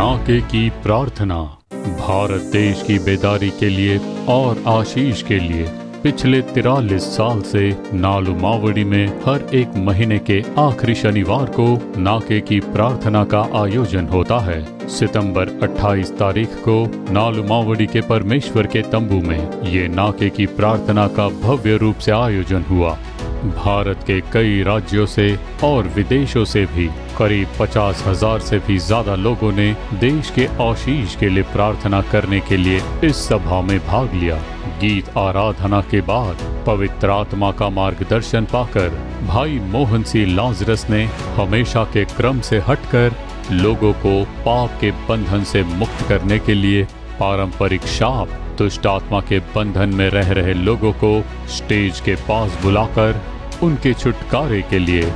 नाके की प्रार्थना। भारत देश की बेदारी के लिए और आशीष के लिए पिछले 43 साल से नालुमावड़ी में हर एक महीने के आखिरी शनिवार को नाके की प्रार्थना का आयोजन होता है। सितंबर 28 तारीख को नालुमावड़ी के परमेश्वर के तंबू में ये नाके की प्रार्थना का भव्य रूप से आयोजन हुआ। भारत के कई राज्यों से और विदेशों से भी करीब 50,000 से भी ज्यादा लोगों ने देश के आशीष के लिए प्रार्थना करने के लिए इस सभा में भाग लिया। गीत आराधना के बाद पवित्र आत्मा का मार्गदर्शन पाकर भाई मोहन सिंह लाजरस ने हमेशा के क्रम से हटकर लोगों को पाप के बंधन से मुक्त करने के लिए पारंपरिक शाप दुष्ट आत्मा के बंधन में रह रहे लोगों को स्टेज के पास बुलाकर उनके छुटकारे के लिए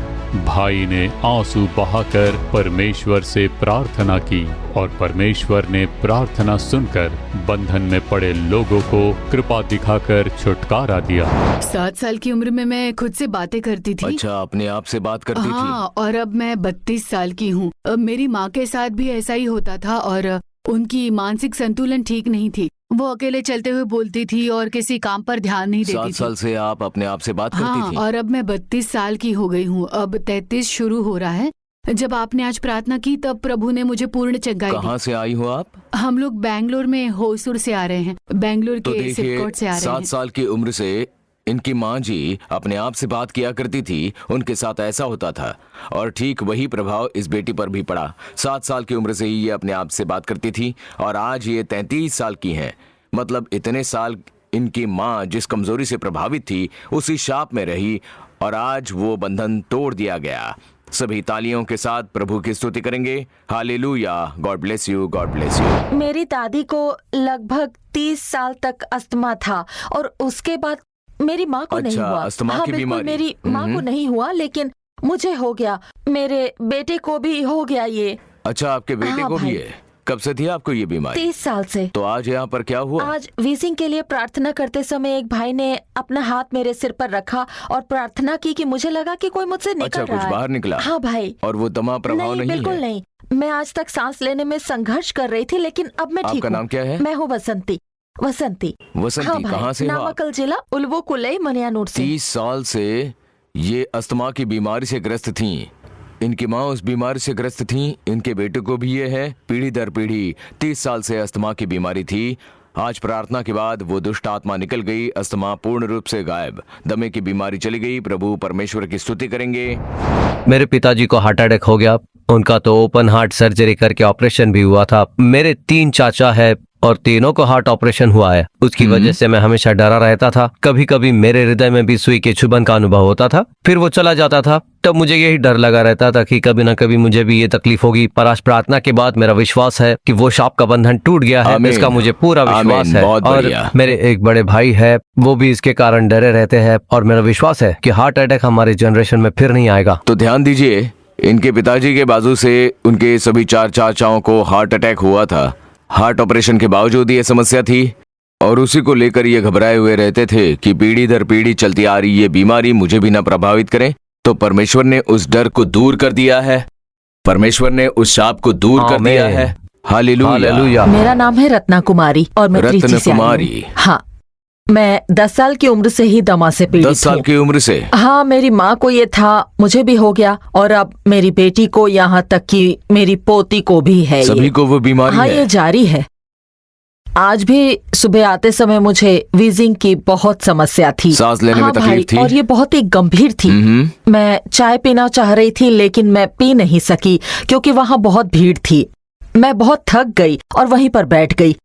भाई ने आंसू बहाकर परमेश्वर से प्रार्थना की और परमेश्वर ने प्रार्थना सुनकर बंधन में पड़े लोगों को कृपा दिखाकर छुटकारा दिया। 7 साल की उम्र में मैं खुद से बातें करती थी। अच्छा, अपने आप से बात करती थी? हाँ, और अब मैं 32 साल की हूँ। मेरी माँ के साथ भी ऐसा ही होता था और उनकी मानसिक संतुलन ठीक नहीं थी। वो अकेले चलते हुए बोलती थी और किसी काम पर ध्यान नहीं देती थी। 7 साल से आप अपने आप से बात करती थी? और अब मैं 32 साल की हो गई हूँ। अब 33 शुरू हो रहा है। जब आपने आज प्रार्थना की तब प्रभु ने मुझे पूर्ण चंगाई दी। कहाँ से आई हो आप? हम लोग बैंगलोर में होसूर से आ रहे हैं। बैंगलोर के सिरकोट से आ रहे हैं। 7 साल की उम्र से इनकी माँ जी अपने आप से बात किया करती थी, उनके साथ ऐसा होता था और ठीक वही प्रभाव इस बेटी पर भी पड़ा। 7 साल की उम्र से ही ये अपने आप से बात करती थी और आज ये 33 साल की हैं। मतलब इतने साल इनकी माँ जिस कमजोरी से प्रभावित थी उसी शाप में रही और आज वो बंधन तोड़ दिया गया। सभी तालियों के साथ प्रभु की स्तुति करेंगे। Hallelujah. God bless you, God bless you. मेरी दादी को लगभग 30 साल तक अस्थमा था और उसके बाद मेरी माँ को नहीं हुआ। अस्थमा की बीमारी मेरी माँ को नहीं हुआ लेकिन मुझे हो गया। मेरे बेटे को भी हो गया ये। अच्छा, आपके बेटे को भी है? कब से थी आपको ये बीमारी? 30 साल से। तो आज यहाँ पर क्या हुआ? आज वीजिंग के लिए प्रार्थना करते समय एक भाई ने अपना हाथ मेरे सिर पर रखा और प्रार्थना की कि मुझे लगा कि कोई मुझसे निकल रहा है। कुछ बाहर निकला? हाँ भाई। और वो दमा प्रभाव नहीं है? बिल्कुल नहीं। मैं आज तक सांस लेने में संघर्ष कर रही थी लेकिन अब मैं ठीक हूँ। आपका नाम क्या है? मैं हूँ वसंती। वसंती। हाँ, कहाँ से हो आप? नामाकल जिला उल्वो कुलई मनियानूर से। 30 साल से ये अस्थमा की बीमारी से ग्रस्त थीं। इनकी माँ उस बीमारी से ग्रस्त थीं। इनके बेटे को भी ये है। पीढ़ी दर पीढ़ी 30 साल से अस्थमा की बीमारी थी। आज प्रार्थना के बाद वो दुष्ट आत्मा निकल गई। अस्थमा पूर्ण रूप से गायब। दमे की बीमारी चली गई। प्रभु परमेश्वर की स्तुति करेंगे। मेरे पिताजी को हार्ट अटैक हो गया। उनका तो ओपन हार्ट सर्जरी करके ऑपरेशन भी हुआ था। मेरे 3 चाचा है और तीनों को हार्ट ऑपरेशन हुआ है। उसकी वजह से मैं हमेशा डरा रहता था। कभी कभी मेरे हृदय में भी सुई के चुभन का अनुभव होता था, फिर वो चला जाता था। तब मुझे यही डर लगा रहता था कि कभी ना कभी मुझे भी ये तकलीफ होगी। पर आज प्रार्थना के बाद मेरा विश्वास है कि वो शाप का बंधन टूट गया है। इसका मुझे पूरा विश्वास है। और मेरे एक बड़े भाई है, वो भी इसके कारण डरे रहते हैं और मेरा विश्वास है कि हार्ट अटैक हमारे जनरेशन में फिर नहीं आएगा। तो ध्यान दीजिए, इनके पिताजी के बाजू से उनके सभी 4 चाचाओं को हार्ट अटैक हुआ था। हार्ट ऑपरेशन के बावजूद ये समस्या थी और उसी को लेकर ये घबराए हुए रहते थे कि पीढ़ी दर पीढ़ी चलती आ रही ये बीमारी मुझे भी ना प्रभावित करे। तो परमेश्वर ने उस डर को दूर कर दिया है। परमेश्वर ने उस शाप को दूर कर दिया है। हालेलुया। मेरा नाम है रत्ना कुमारी और मैं त्रिची से आई हूँ। हाँ, मैं 10 साल की उम्र से ही दमा से पीड़ित हूँ। 10 साल की उम्र से? हाँ, मेरी माँ को ये था, मुझे भी हो गया और अब मेरी बेटी को, यहाँ तक कि मेरी पोती को भी है। सभी को वो बीमारी है? है? ये जारी है। आज भी सुबह आते समय मुझे वीजिंग की बहुत समस्या थी। सांस लेने में तकलीफ थी? और ये बहुत ही गंभीर थी। मैं चाय पीना चाह रही थी लेकिन मैं पी नहीं सकी क्योंकि वहाँ बहुत भीड़ थी। मैं बहुत थक गई और वहीं पर बैठ गई।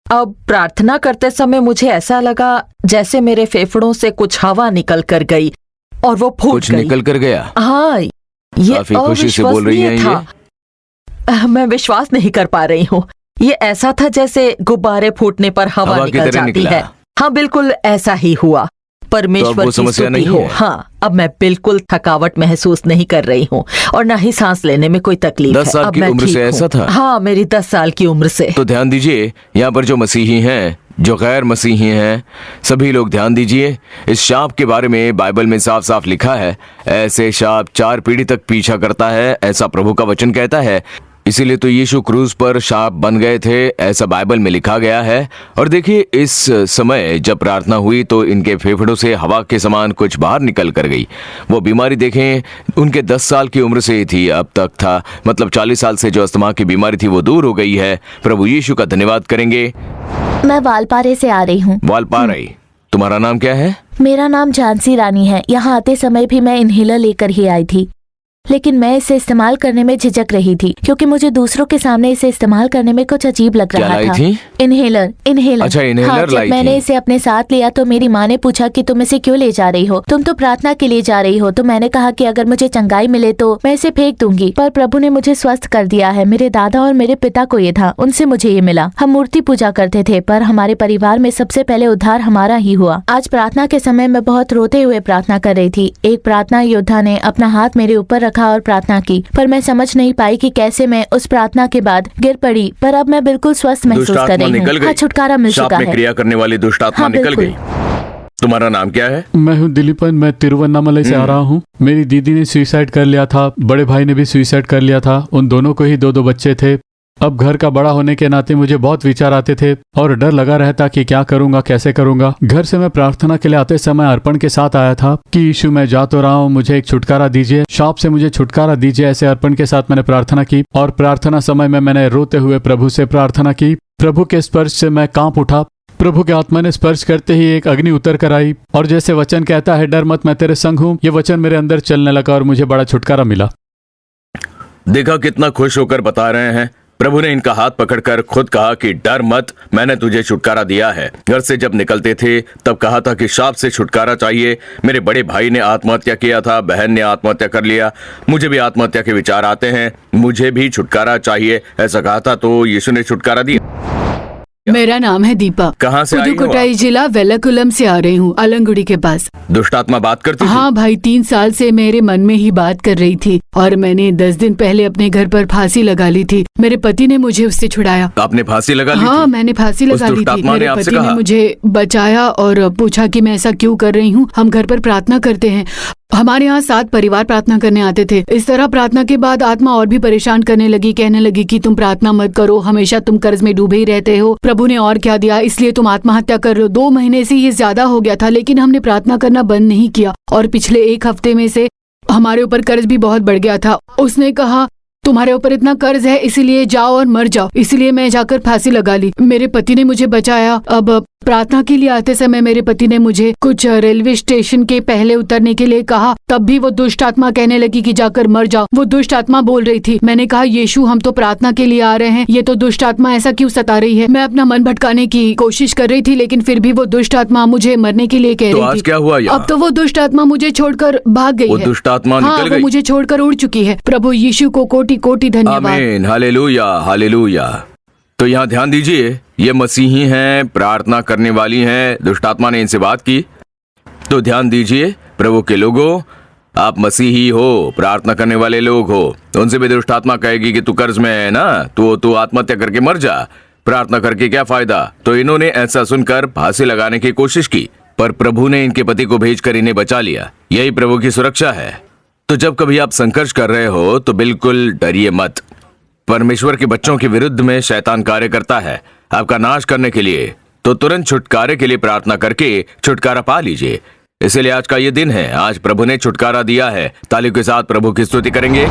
अब प्रार्थना करते समय मुझे ऐसा लगा जैसे मेरे फेफड़ों से कुछ हवा निकल कर गई और वो फूट गई। कुछ निकल कर गया? हाँ, ये खुशी से बोल रही हैं ये। मैं विश्वास नहीं कर पा रही हूँ। ये ऐसा था जैसे गुब्बारे फूटने पर हवा निकल जाती है। हाँ, बिल्कुल ऐसा ही हुआ। परमेश्वर की स्तुति हो। हाँ, अब मैं बिल्कुल थकावट महसूस नहीं कर रही हूँ और ना ही सांस लेने में कोई तकलीफ है। 10 साल की उम्र से ऐसा था? हाँ, मेरी 10 साल की उम्र से। तो ध्यान दीजिए, यहाँ पर जो मसीही हैं, जो गैर मसीही हैं, सभी लोग ध्यान दीजिए। इस शाप के बारे में बाइबल में साफ साफ लिखा है, ऐसे शाप 4 पीढ़ी तक पीछा करता है, ऐसा प्रभु का वचन कहता है। इसीलिए तो यीशु क्रूज पर शाप बन गए थे, ऐसा बाइबल में लिखा गया है। और देखिए, इस समय जब प्रार्थना हुई तो इनके फेफड़ों से हवा के समान कुछ बाहर निकल कर गई। वो बीमारी देखें, उनके 10 साल की उम्र से थी, अब तक था, मतलब 40 साल से जो अस्थमा की बीमारी थी वो दूर हो गई है। प्रभु यीशु का धन्यवाद करेंगे। मैं वालपारे से आ रही हूँ। वालपारे, तुम्हारा नाम क्या है? मेरा नाम झांसी रानी है। यहाँ आते समय भी मैं इन्हेलर लेकर ही आई थी, लेकिन मैं इसे इस्तेमाल करने में झिझक रही थी क्योंकि मुझे दूसरों के सामने इसे इस्तेमाल करने में कुछ अजीब लग रहा लाई था। थी? इन्हेलर। अच्छा, इन्हेलर हाँ, जब लाई मैंने थी। इसे अपने साथ लिया तो मेरी माँ ने पूछा कि तुम इसे क्यों ले जा रही हो, तुम तो प्रार्थना के लिए जा रही हो। तो मैंने कहा कि अगर मुझे चंगाई मिले तो मैं इसे फेंक दूंगी, पर प्रभु ने मुझे स्वस्थ कर दिया है। मेरे दादा और मेरे पिता को ये था, उनसे मुझे ये मिला। हम मूर्ति पूजा करते थे, पर हमारे परिवार में सबसे पहले उद्धार हमारा ही हुआ। आज प्रार्थना के समय मैं बहुत रोते हुए प्रार्थना कर रही थी। एक प्रार्थना योद्धा ने अपना हाथ मेरे ऊपर रखा और प्रार्थना की, पर मैं समझ नहीं पाई कि कैसे मैं उस प्रार्थना के बाद गिर पड़ी। पर अब मैं बिल्कुल स्वस्थ महसूस कर रही हूँ। हाँ, छुटकारा मिल चुका है। क्रिया करने वाली दुष्ट आत्मा हाँ, निकल बिल्कुल। गई। तुम्हारा नाम क्या है? मैं हूँ दिलीपन, मैं तिरुवन्नामलई से आ रहा हूँ। मेरी दीदी ने सुसाइड कर लिया था, बड़े भाई ने भी सुसाइड कर लिया था। उन दोनों को ही 2 बच्चे थे। अब घर का बड़ा होने के नाते मुझे बहुत विचार आते थे और डर लगा रहता कि क्या करूंगा, कैसे करूंगा। घर से मैं प्रार्थना के लिए आते समय अर्पण के साथ आया था कि यीशु, मैं जा तो रहा हूँ, मुझे एक छुटकारा दीजिए, शाप से मुझे छुटकारा दीजिए। ऐसे अर्पण के साथ मैंने प्रार्थना की और प्रार्थना समय में मैंने रोते हुए प्रभु से प्रार्थना की। प्रभु के स्पर्श से मैं कांप उठा। प्रभु के आत्मा ने स्पर्श करते ही एक अग्नि उतर कर आई और जैसे वचन कहता है, डर मत, मैं तेरे संग हूँ, ये वचन मेरे अंदर चलने लगा और मुझे बड़ा छुटकारा मिला। देखा कितना खुश होकर बता रहे हैं। प्रभु ने इनका हाथ पकड़कर खुद कहा कि डर मत, मैंने तुझे छुटकारा दिया है। घर से जब निकलते थे तब कहा था कि शाप से छुटकारा चाहिए। मेरे बड़े भाई ने आत्महत्या किया था, बहन ने आत्महत्या कर लिया, मुझे भी आत्महत्या के विचार आते हैं, मुझे भी छुटकारा चाहिए, ऐसा कहा था। तो यीशु ने छुटकारा दिया। मेरा नाम है दीपा। कहाँ से आई हो आप? पुदुकोट्टाई जिला वेलाकुलम से आ रही हूँ, अलंगुड़ी के पास। दुष्ट आत्मा बात करती थी? हाँ भाई, 3 साल से मेरे मन में ही बात कर रही थी और मैंने 10 दिन पहले अपने घर पर फांसी लगा ली थी। मेरे पति ने मुझे उससे छुड़ाया। आपने फांसी लगा ली हाँ, थी? मैंने फांसी लगा ली दुष्ट थी। आत्मा ने मेरे आपसे पति ने कहा? मुझे बचाया और पूछा कि मैं ऐसा क्यों कर रही हूँ। हम घर पर प्रार्थना करते हैं, हमारे यहाँ 7 परिवार प्रार्थना करने आते थे। इस तरह प्रार्थना के बाद आत्मा और भी परेशान करने लगी, कहने लगी कि तुम प्रार्थना मत करो, हमेशा तुम कर्ज में डूबे ही रहते हो, प्रभु ने और क्या दिया, इसलिए तुम आत्महत्या कर लो। 2 महीने से ये ज्यादा हो गया था, लेकिन हमने प्रार्थना करना बंद नहीं किया और पिछले 1 हफ्ते में से हमारे ऊपर कर्ज भी बहुत बढ़ गया था। उसने कहा, तुम्हारे ऊपर इतना कर्ज है, इसीलिए जाओ और मर जाओ। इसलिए मैं जाकर फांसी लगा ली। मेरे पति ने मुझे बचाया। अब प्रार्थना के लिए आते समय मेरे पति ने मुझे कुछ रेलवे स्टेशन के पहले उतरने के लिए कहा, तब भी वो दुष्ट आत्मा कहने लगी कि जाकर मर जाओ। वो दुष्ट आत्मा बोल रही थी। मैंने कहा, यीशु, हम तो प्रार्थना के लिए आ रहे हैं, ये तो दुष्ट आत्मा ऐसा क्यों सता रही है। मैं अपना मन भटकाने की कोशिश कर रही थी, लेकिन फिर भी वो दुष्ट आत्मा मुझे मरने के लिए कह तो रही आज थी। क्या हुआ यहाँ? अब तो वो दुष्ट आत्मा मुझे छोड़कर भाग गई वो है। दुष्ट आत्मा हाँ, निकल वो गई? मुझे छोड़कर उड़ चुकी है। प्रभु यीशु को कोटि कोटि धन्यवाद। आमीन, हालेलुया, हालेलुया। तो यहाँ ध्यान दीजिए, ये मसीही हैं, प्रार्थना करने वाली हैं, दुष्ट आत्मा ने इनसे बात की। तो ध्यान दीजिए प्रभु के लोगों, आप मसीही हो, प्रार्थना करने वाले लोग हो, उनसे भी दुष्ट आत्मा कहेगी कि तू कर्ज में है ना, तू आत्महत्या करके मर जा, प्रार्थना करके क्या फायदा। तो इन्होंने ऐसा सुनकर फांसी लगाने की कोशिश की, पर प्रभु ने इनके पति को भेजकर इन्हें बचा लिया। यही प्रभु की सुरक्षा है। तो जब कभी आप संघर्ष कर रहे हो तो बिल्कुल डरिए मत। परमेश्वर के बच्चों के विरुद्ध में शैतान कार्य करता है आपका नाश करने के लिए, तो तुरंत छुटकारे के लिए प्रार्थना करके छुटकारा पा लीजिए। इसलिए आज का ये दिन है, आज प्रभु ने छुटकारा दिया है। तालियों के साथ प्रभु की स्तुति करेंगे।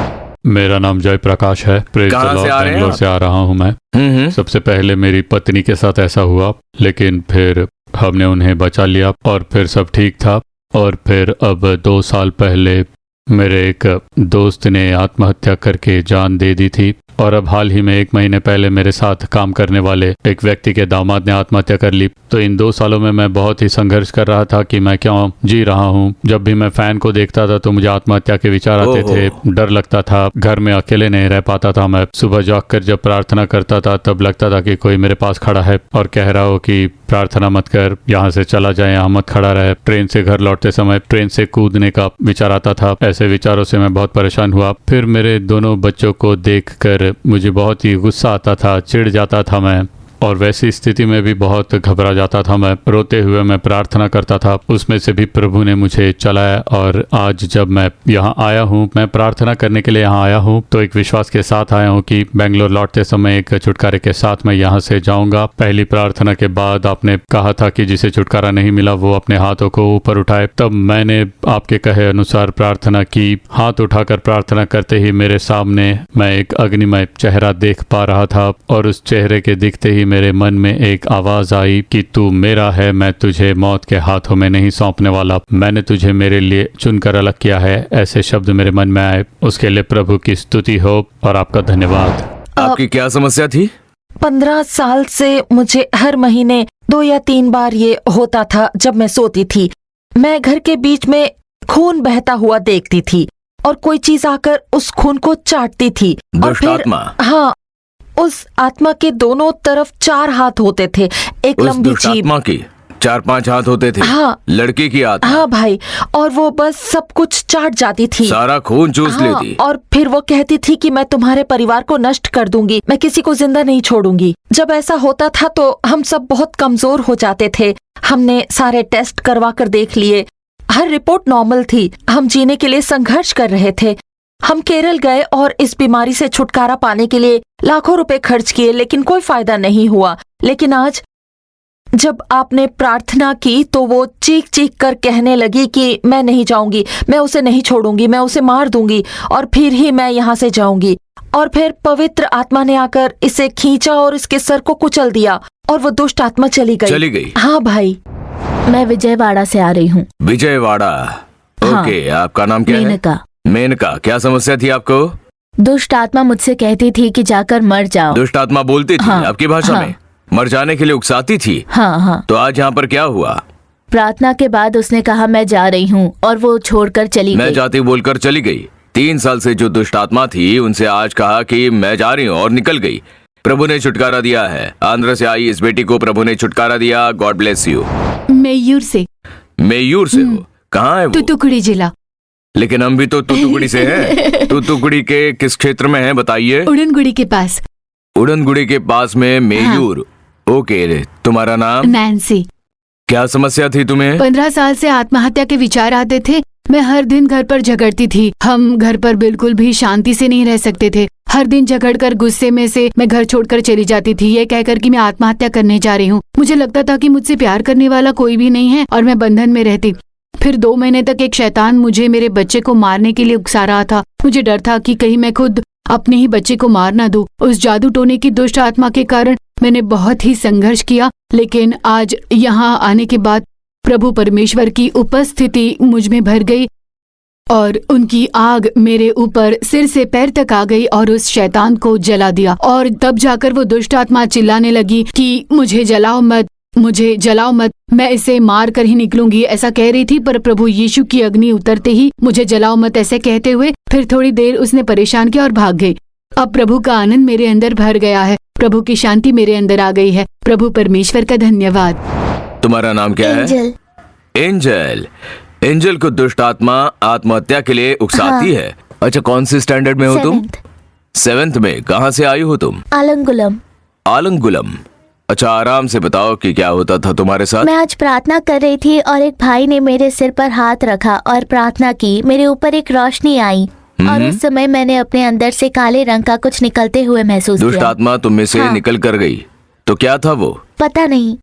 मेरा नाम जय प्रकाश है। प्रेज द कहाँ से लॉर्ड, आ रहे हैं बेंगलोर आप? से आ रहा हूँ मैं। सबसे पहले मेरी पत्नी के साथ ऐसा हुआ, लेकिन फिर हमने उन्हें बचा लिया और फिर सब ठीक था। और फिर अब 2 साल पहले मेरे एक दोस्त ने आत्महत्या करके जान दे दी थी। और अब हाल ही में 1 महीने पहले मेरे साथ काम करने वाले एक व्यक्ति के दामाद ने आत्महत्या कर ली। तो इन 2 सालों में मैं बहुत ही संघर्ष कर रहा था कि मैं क्यों जी रहा हूँ। जब भी मैं फैन को देखता था तो मुझे आत्महत्या के विचार आते थे, डर लगता था, घर में अकेले नहीं रह पाता था। मैं सुबह जागकर जब प्रार्थना करता था तब लगता था कि कोई मेरे पास खड़ा है और कह रहा हो कि प्रार्थना मत कर, यहाँ से चला जाए, यहाँ मत खड़ा रहे। ट्रेन से घर लौटते समय ट्रेन से कूदने का विचार आता था। ऐसे विचारों से मैं बहुत परेशान हुआ। फिर मेरे दोनों बच्चों को देखकर मुझे बहुत ही गुस्सा आता था, चिढ़ जाता था मैं। और वैसी स्थिति में भी बहुत घबरा जाता था मैं। रोते हुए मैं प्रार्थना करता था, उसमें से भी प्रभु ने मुझे चलाया। और आज जब मैं यहाँ आया हूँ, मैं प्रार्थना करने के लिए यहाँ आया हूँ, तो एक विश्वास के साथ आया हूँ कि बेंगलोर लौटते समय एक छुटकारे के साथ मैं यहाँ से जाऊँगा। पहली प्रार्थना के बाद आपने कहा था कि जिसे छुटकारा नहीं मिला वो अपने हाथों को ऊपर उठाए। तब मैंने आपके कहे अनुसार प्रार्थना की। हाथ उठाकर प्रार्थना करते ही मेरे सामने मैं एक अग्निमय चेहरा देख पा रहा था, और उस चेहरे के दिखते ही मेरे मन में एक आवाज आई कि तू मेरा है, मैं तुझे मौत के हाथों में नहीं सौंपने वाला, मैंने तुझे मेरे लिए चुनकर अलग किया है। ऐसे शब्द मेरे मन में आए। उसके लिए प्रभु की स्तुति हो और आपका धन्यवाद। आपकी क्या समस्या थी? 15 साल से मुझे हर महीने 2 या 3 बार ये होता था। जब मैं सोती थी, मैं घर के बीच में खून बहता हुआ देखती थी और कोई चीज आकर उस खून को चाटती थी। और दुष्ट फिर आत्मा? हाँ, उस आत्मा के दोनों तरफ 4 हाथ होते थे, एक उस लंबी दुष्ट जीभ। आत्मा की 4-5 हाथ होते थे? हाँ। लड़की की आत्मा? हाँ भाई, और वो बस सब कुछ चाट जाती थी, सारा खून चूस हाँ, लेती? और फिर वो कहती थी कि मैं तुम्हारे परिवार को नष्ट कर दूंगी, मैं किसी को जिंदा नहीं छोड़ूंगी। जब ऐसा होता था तो हम सब बहुत कमजोर हो जाते थे। हमने सारे टेस्ट करवा कर देख लिए, हर रिपोर्ट नॉर्मल थी। हम जीने के लिए संघर्ष कर रहे थे। हम केरल गए और इस बीमारी से छुटकारा पाने के लिए लाखों रुपए खर्च किए, लेकिन कोई फायदा नहीं हुआ। लेकिन आज जब आपने प्रार्थना की तो वो चीख चीख कर कहने लगी कि मैं नहीं जाऊंगी, मैं उसे नहीं छोड़ूंगी, मैं उसे मार दूंगी और फिर ही मैं यहाँ से जाऊंगी। और फिर पवित्र आत्मा ने आकर इसे खींचा और इसके सर को कुचल दिया और वो दुष्ट आत्मा चली गई। हाँ भाई। मैं विजयवाड़ा से आ रही हूँ। विजयवाड़ा? हाँ। ओके, आपका नाम क्या है? मेनका। मेनका, क्या समस्या थी आपको? दुष्ट आत्मा मुझसे कहती थी कि जाकर मर जाओ। दुष्ट आत्मा बोलती थी? हाँ, आपकी भाषा हाँ। में मर जाने के लिए उकसाती थी? हाँ हाँ। तो आज यहाँ पर क्या हुआ? प्रार्थना के बाद उसने कहा मैं जा रही हूँ और वो छोड़कर चली मैं गई। जाती बोलकर चली गई। 3 साल से जो दुष्ट आत्मा थी उनसे आज कहा कि मैं जा रही हूँ और निकल गई। प्रभु ने छुटकारा दिया है। आंध्र से आई इस बेटी को प्रभु ने छुटकारा दिया। God bless you. मेयूर से। मेयूर से हो? कहाँ है वो? तुतुकुड़ी जिला। लेकिन हम भी तो तूतुकुड़ी से हैं। तूतुकुड़ी के किस क्षेत्र में है बताइए? उड़नगुड़ी के पास। उड़नगुड़ी के पास में मेयूर। ओके, तुम्हारा नाम? नैन्सी। क्या समस्या थी तुम्हें? 15 साल से आत्महत्या के विचार आते थे। मैं हर दिन घर पर झगड़ती थी। हम घर पर बिल्कुल भी शांति से नहीं रह सकते थे। हर दिन झगड़कर गुस्से में से मैं घर छोड़कर चली जाती थी, ये कहकर कि मैं आत्महत्या करने जा रही हूँ। मुझे लगता था कि मुझसे प्यार करने वाला कोई भी नहीं है और मैं बंधन में रहती। फिर 2 महीने तक एक शैतान मुझे मेरे बच्चे को मारने के लिए उकसा रहा था। मुझे डर था कि कहीं मैं खुद अपने ही बच्चे को मार ना दूं। उस जादू टोने की दुष्ट आत्मा के कारण मैंने बहुत ही संघर्ष किया, लेकिन आज यहाँ आने के बाद प्रभु परमेश्वर की उपस्थिति मुझ में भर गई और उनकी आग मेरे ऊपर सिर से पैर तक आ गई और उस शैतान को जला दिया। और तब जाकर वो दुष्ट आत्मा चिल्लाने लगी कि मुझे जलाओ मत, मुझे जलाओ मत, मैं इसे मार कर ही निकलूंगी, ऐसा कह रही थी। पर प्रभु यीशु की अग्नि उतरते ही मुझे जलाओ मत ऐसे कहते हुए फिर थोड़ी देर उसने परेशान किया और भाग गई। अब प्रभु का आनंद मेरे अंदर भर गया है, प्रभु की शांति मेरे अंदर आ गई है। प्रभु परमेश्वर का धन्यवाद। तुम्हारा नाम क्या है? एंजल। एंजल। एंजल को दुष्ट आत्मा आत्महत्या के लिए उकसाती है। अच्छा, कौन से स्टैंडर्ड में हो तुम? 7th में। कहाँ से आई हो तुम? आलंगुलम। आलंगुलम। अच्छा, आराम से बताओ कि क्या होता था तुम्हारे साथ? मैं आज प्रार्थना कर रही थी और एक भाई ने मेरे सिर पर हाथ रखा और प्रार्थना की। मेरे ऊपर एक रोशनी आई और उस समय मैंने अपने अंदर से काले रंग का कुछ निकलते हुए महसूस दुष्ट किया। आत्मा तुम में से हाँ। निकल कर गई। तो क्या था वो? पता नहीं।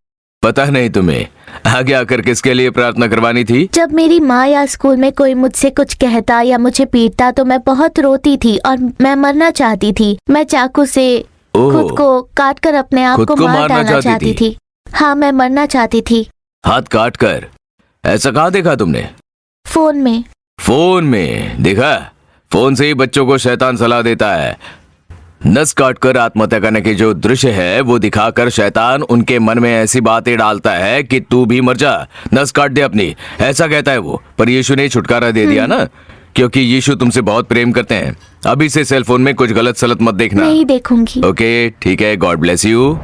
पता नहीं तुम्हें? आगे आकर किसके लिए प्रार्थना करवानी थी? जब मेरी माँ या स्कूल में कोई मुझसे कुछ कहता या मुझे पीटता तो मैं बहुत रोती थी और मैं मरना चाहती थी। मैं चाकू से खुद को काटकर अपने आप को मार डालना चाहती थी। हाँ, मैं मरना चाहती थी। हाथ काट कर? ऐसा कहाँ देखा तुमने? फोन में। फोन में देखा? फोन से ही बच्चों को शैतान सलाह देता है। नस काटकर आत्महत्या करने के जो दृश्य है वो दिखाकर शैतान उनके मन में ऐसी बातें डालता है कि तू भी मर जा, नस काट दे अपनी, ऐसा कहता है वो। पर यीशु ने छुटकारा दे दिया ना, क्योंकि यीशु तुमसे बहुत प्रेम करते हैं। अभी से सेल फोन में कुछ गलत सलत मत देखना। नहीं देखूंगी। ओके, ठीक है। God bless you.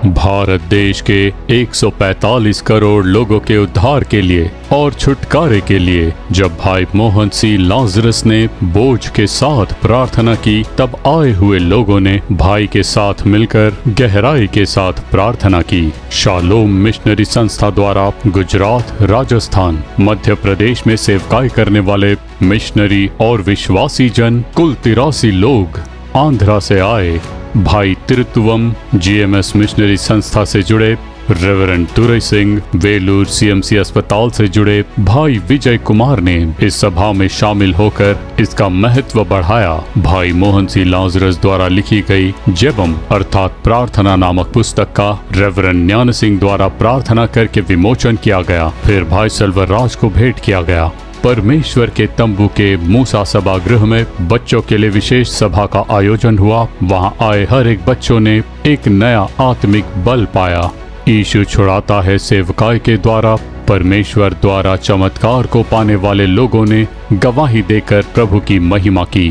भारत देश के 145 करोड़ लोगों के उद्धार के लिए और छुटकारे के लिए जब भाई मोहन सी लाजरस ने बोझ के साथ प्रार्थना की, तब आए हुए लोगों ने भाई के साथ मिलकर गहराई के साथ प्रार्थना की। शालोम मिशनरी संस्था द्वारा गुजरात, राजस्थान, मध्य प्रदेश में सेवकाई करने वाले मिशनरी और विश्वासी जन कुल 83 लोग आंध्रा से आए। भाई तिरुत्वम जीएमएस मिशनरी संस्था से जुड़े रेवरेंड तुरई सिंह, वेलूर सीएमसी अस्पताल से जुड़े भाई विजय कुमार ने इस सभा में शामिल होकर इसका महत्व बढ़ाया। भाई मोहन सी लाजरस द्वारा लिखी गई जेबम अर्थात प्रार्थना नामक पुस्तक का रेवरेंड ज्ञान सिंह द्वारा प्रार्थना करके विमोचन किया गया। फिर भाई सलवर राज को भेंट किया गया। परमेश्वर के तंबू के मूसा सभागृह में बच्चों के लिए विशेष सभा का आयोजन हुआ। वहां आए हर एक बच्चों ने एक नया आत्मिक बल पाया। यीशु छुड़ाता है सेवकाई के द्वारा परमेश्वर द्वारा चमत्कार को पाने वाले लोगों ने गवाही देकर प्रभु की महिमा की।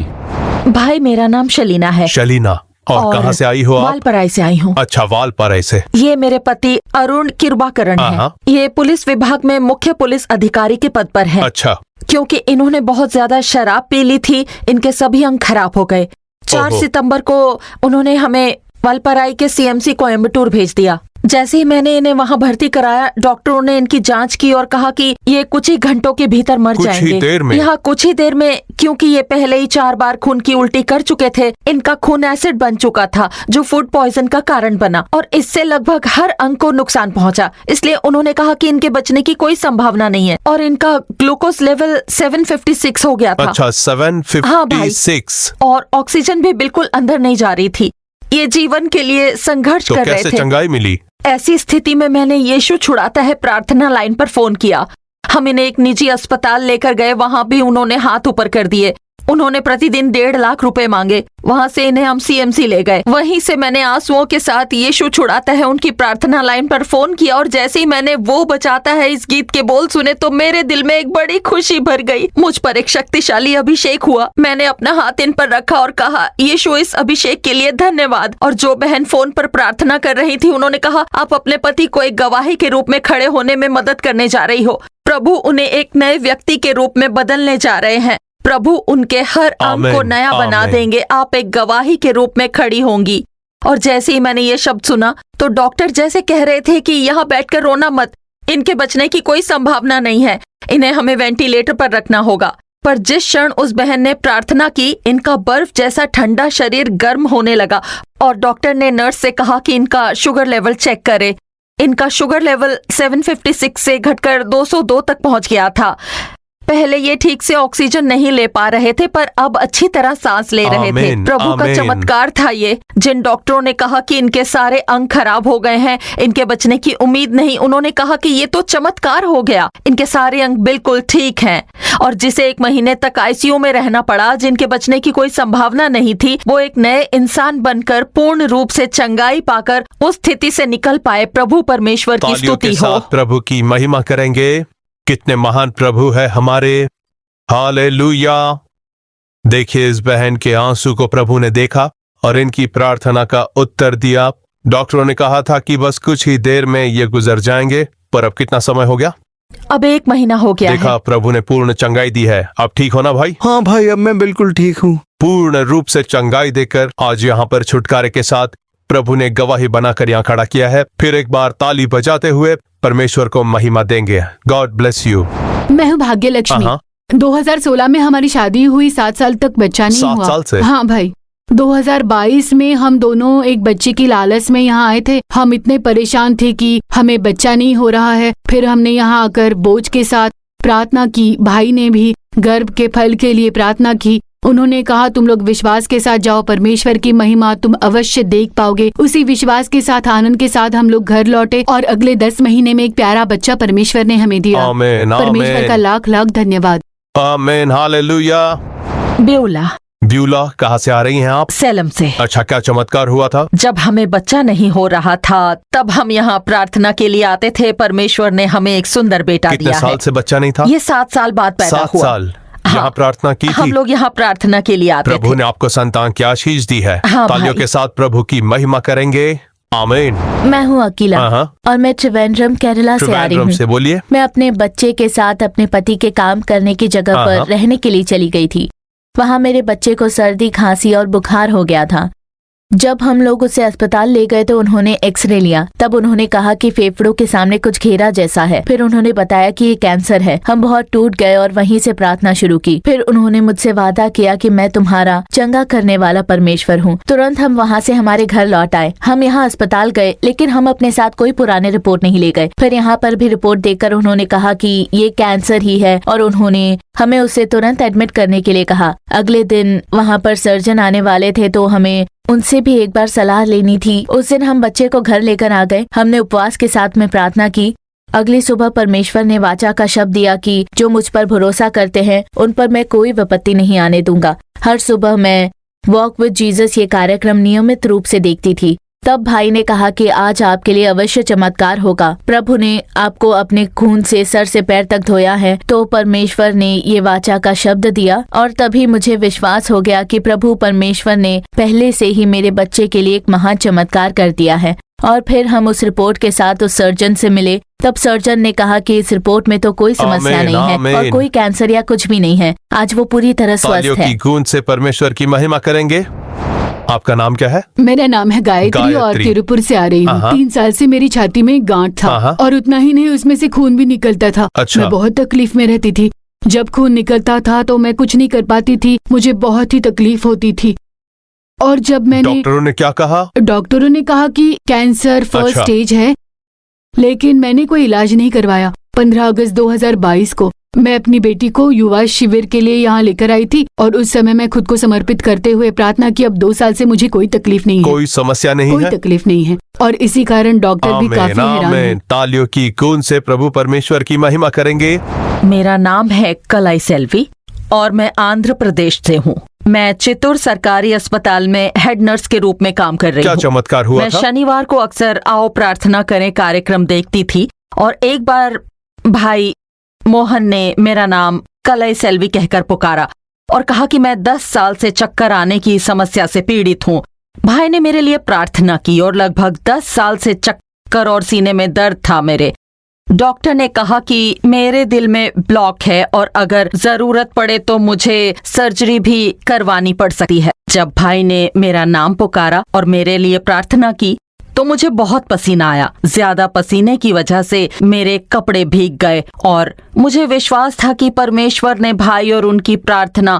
भाई मेरा नाम शलीना है। शलीना, और कहाँ से आई हो आप? वालपराई से आई हूँ। अच्छा, वालपराई से। ये मेरे पति अरुण किरबाकरण है। ये पुलिस विभाग में मुख्य पुलिस अधिकारी के पद पर है। अच्छा। क्योंकि इन्होंने बहुत ज्यादा शराब पी ली थी, इनके सभी अंग खराब हो गए। 4 सितंबर को उन्होंने हमें वालपराई के सीएमसी कोयम्बटूर भेज दिया। जैसे ही मैंने इन्हें वहाँ भर्ती कराया, डॉक्टरों ने इनकी जांच की और कहा कि ये कुछ ही घंटों के भीतर मर जाएंगे। यहाँ कुछ ही देर में, क्योंकि ये पहले ही 4 बार खून की उल्टी कर चुके थे। इनका खून एसिड बन चुका था जो फूड पॉइजन का कारण बना और इससे लगभग हर अंग को नुकसान पहुँचा। इसलिए उन्होंने कहा कि इनके बचने की कोई संभावना नहीं है और इनका ग्लूकोज लेवल 756 हो गया था। अच्छा, 756। हाँ भाई, और ऑक्सीजन भी बिल्कुल अंदर नहीं जा रही थी। ये जीवन के लिए संघर्ष कर रहे थे। कैसे चंगाई मिली? ऐसी स्थिति में मैंने यीशु छुड़ाता है प्रार्थना लाइन पर फोन किया। हम इन्हें एक निजी अस्पताल लेकर गए। वहां भी उन्होंने हाथ ऊपर कर दिए। उन्होंने प्रतिदिन 1.5 लाख रुपए मांगे। वहां से इन्हें हम सीएमसी ले गए। वहीं से मैंने आंसुओं के साथ यीशु छुड़ाता है उनकी प्रार्थना लाइन पर फोन किया और जैसे ही मैंने वो बचाता है इस गीत के बोल सुने तो मेरे दिल में एक बड़ी खुशी भर गई। मुझ पर एक शक्तिशाली अभिषेक हुआ। मैंने अपना हाथ इन पर रखा और कहा, यीशु इस अभिषेक के लिए धन्यवाद। और जो बहन फोन पर प्रार्थना कर रही थी उन्होंने कहा, आप अपने पति को एक गवाही के रूप में खड़े होने में मदद करने जा रही हो। प्रभु उन्हें एक नए व्यक्ति के रूप में बदलने जा रहे हैं। प्रभु उनके हर अंग को नया बना देंगे। आप एक गवाही के रूप में खड़ी होंगी। और जैसे ही मैंने ये शब्द सुना तो डॉक्टर जैसे कह रहे थे कि यहाँ बैठकर रोना मत, इनके बचने की कोई संभावना नहीं है, इन्हें हमें वेंटिलेटर पर रखना होगा। पर जिस क्षण उस बहन ने प्रार्थना की, इनका बर्फ जैसा ठंडा शरीर गर्म होने लगा और डॉक्टर ने नर्स से कहा कि इनका शुगर लेवल चेक करे। इनका शुगर लेवल 756 से घटकर 202 तक पहुंच गया था। पहले ये ठीक से ऑक्सीजन नहीं ले पा रहे थे पर अब अच्छी तरह सांस ले रहे थे। प्रभु का चमत्कार था ये। जिन डॉक्टरों ने कहा कि इनके सारे अंग खराब हो गए हैं, इनके बचने की उम्मीद नहीं, उन्होंने कहा कि ये तो चमत्कार हो गया, इनके सारे अंग बिल्कुल ठीक हैं। और जिसे 1 महीने तक आईसीयू में रहना पड़ा, जिनके बचने की कोई संभावना नहीं थी, वो एक नए इंसान बनकर पूर्ण रूप से चंगाई पाकर उस स्थिति से निकल पाए। प्रभु परमेश्वर की स्तुति हो। प्रभु की महिमा करेंगे। कितने महान प्रभु है हमारे। हालेलुया। देखिए, इस बहन के आंसू को प्रभु ने देखा और इनकी प्रार्थना का उत्तर दिया। डॉक्टरों ने कहा था कि बस कुछ ही देर में ये गुजर जाएंगे, पर अब कितना समय हो गया? अब 1 महीना हो गया देखा, प्रभु ने पूर्ण चंगाई दी है। अब ठीक हो ना भाई? हाँ भाई, अब मैं बिल्कुल ठीक हूँ। पूर्ण रूप से चंगाई देकर आज यहाँ पर छुटकारे के साथ प्रभु ने गवाही बनाकर यहाँ खड़ा किया है। फिर एक बार ताली बजाते हुए परमेश्वर को महिमा देंगे। God bless you. मैं हूँ भाग्य लक्ष्मी। 2016 में हमारी शादी हुई, 7 साल तक बच्चा नहीं हुआ। 7 साल से? हाँ भाई। 2022 में हम दोनों एक बच्चे की लालच में यहाँ आए थे। हम इतने परेशान थे कि हमें बच्चा नहीं हो रहा है। फिर हमने यहाँ आकर बोझ के साथ प्रार्थना की। भाई ने भी गर्भ के फल के लिए प्रार्थना की। उन्होंने कहा, तुम लोग विश्वास के साथ जाओ, परमेश्वर की महिमा तुम अवश्य देख पाओगे। उसी विश्वास के साथ, आनंद के साथ हम लोग घर लौटे और अगले 10 महीने में एक प्यारा बच्चा परमेश्वर ने हमें दिया। आमीन, परमेश्वर का लाख लाख धन्यवाद। आमीन, हालेलुया। ब्यूला, कहाँ से आ रही हैं आप? सैलम से। अच्छा, क्या चमत्कार हुआ था? जब हमें बच्चा नहीं हो रहा था तब हम यहाँ प्रार्थना के लिए आते थे। परमेश्वर ने हमें एक सुंदर बेटा दिया है। कितने साल से बच्चा नहीं था? ये 7 साल बाद पैदा हुआ। 7 साल यहाँ प्रार्थना की थी। हम लोग यहाँ प्रार्थना के लिए आते थे। प्रभु ने आपको संतान की आशीष दी है। हाँ, तालियों के साथ प्रभु की महिमा करेंगे। आमीन। मैं हूँ अकीला हाँ। और मैं त्रिवेंद्रम केरला से आ रही त्रिवेंद्रम हूँ। से बोलिए। मैं अपने बच्चे के साथ अपने पति के काम करने की जगह हाँ। पर रहने के लिए चली गई थी। वहाँ मेरे बच्चे को सर्दी, खांसी और बुखार हो गया था। जब हम लोग उसे अस्पताल ले गए तो उन्होंने एक्सरे लिया। तब उन्होंने कहा कि फेफड़ों के सामने कुछ घेरा जैसा है। फिर उन्होंने बताया कि ये कैंसर है। हम बहुत टूट गए और वहीं से प्रार्थना शुरू की। फिर उन्होंने मुझसे वादा किया कि मैं तुम्हारा चंगा करने वाला परमेश्वर हूँ। तुरंत हम वहाँ से हमारे घर लौट आए। हम यहाँ अस्पताल गए, लेकिन हम अपने साथ कोई पुराने रिपोर्ट नहीं ले गए। फिर यहाँ पर भी रिपोर्ट देखकर उन्होंने कहा कि ये कैंसर ही है और उन्होंने हमें उसे तुरंत एडमिट करने के लिए कहा। अगले दिन वहाँ पर सर्जन आने वाले थे तो हमें उनसे भी एक बार सलाह लेनी थी। उस दिन हम बच्चे को घर लेकर आ गए। हमने उपवास के साथ में प्रार्थना की। अगली सुबह परमेश्वर ने वाचा का शब्द दिया कि जो मुझ पर भरोसा करते हैं उन पर मैं कोई विपत्ति नहीं आने दूंगा। हर सुबह मैं वॉक विद जीसस ये कार्यक्रम नियमित रूप से देखती थी। तब भाई ने कहा कि आज आपके लिए अवश्य चमत्कार होगा। प्रभु ने आपको अपने खून से सर से पैर तक धोया है। तो परमेश्वर ने ये वाचा का शब्द दिया और तभी मुझे विश्वास हो गया कि प्रभु परमेश्वर ने पहले से ही मेरे बच्चे के लिए एक महान चमत्कार कर दिया है। और फिर हम उस रिपोर्ट के साथ उस सर्जन से मिले। तब सर्जन ने कहा कि इस रिपोर्ट में तो कोई समस्या आमीन, नहीं है आमीन। और कोई कैंसर या कुछ भी नहीं है। आज वो पूरी तरह तालियों स्वस्थ है। की गूंज से परमेश्वर की महिमा करेंगे। आपका नाम क्या है? मेरा नाम है गायत्री और गायत्री। तिरुपुर से आ रही हूँ। हाँ। 3 साल से मेरी छाती में एक गांठ था हाँ। और उतना ही नहीं, उसमें से खून भी निकलता था। अच्छा। मैं बहुत तकलीफ में रहती थी। जब खून निकलता था तो मैं कुछ नहीं कर पाती थी। मुझे बहुत ही तकलीफ होती थी। और जब मैंने डॉक्टरों ने क्या कहा? डॉक्टरों ने कहा कि कैंसर फर्स्ट अच्छा। स्टेज है, लेकिन मैंने कोई इलाज नहीं करवाया। 15 अगस्त 2022 को मैं अपनी बेटी को युवा शिविर के लिए यहाँ लेकर आई थी और उस समय मैं खुद को समर्पित करते हुए प्रार्थना की। अब 2 साल से मुझे कोई तकलीफ नहीं है, कोई समस्या नहीं कोई है। तकलीफ नहीं है और इसी कारण डॉक्टर भी आमीन, काफी हैरान आमीन। है। तालियों की गूंज से प्रभु परमेश्वर की महिमा करेंगे। मेरा नाम है कलाई सेल्वी और मैं आंध्र प्रदेश से हूँ। मैं चित्तूर सरकारी अस्पताल में हेड नर्स के रूप में काम कर रही क्या हूँ। चमत्कार हुआ मैं था? शनिवार को अक्सर आओ प्रार्थना करें कार्यक्रम देखती थी और एक बार भाई मोहन ने मेरा नाम कलाई सेल्वी कहकर पुकारा और कहा कि मैं 10 साल से चक्कर आने की समस्या से पीड़ित हूँ। भाई ने मेरे लिए प्रार्थना की और लगभग 10 साल से चक्कर और सीने में दर्द था मेरे। डॉक्टर ने कहा कि मेरे दिल में ब्लॉक है और अगर जरूरत पड़े तो मुझे सर्जरी भी करवानी पड़ सकती है। जब भाई ने मेरा नाम पुकारा और मेरे लिए प्रार्थना की तो मुझे बहुत पसीना आया। ज्यादा पसीने की वजह से मेरे कपड़े भीग गए और मुझे विश्वास था कि परमेश्वर ने भाई और उनकी प्रार्थना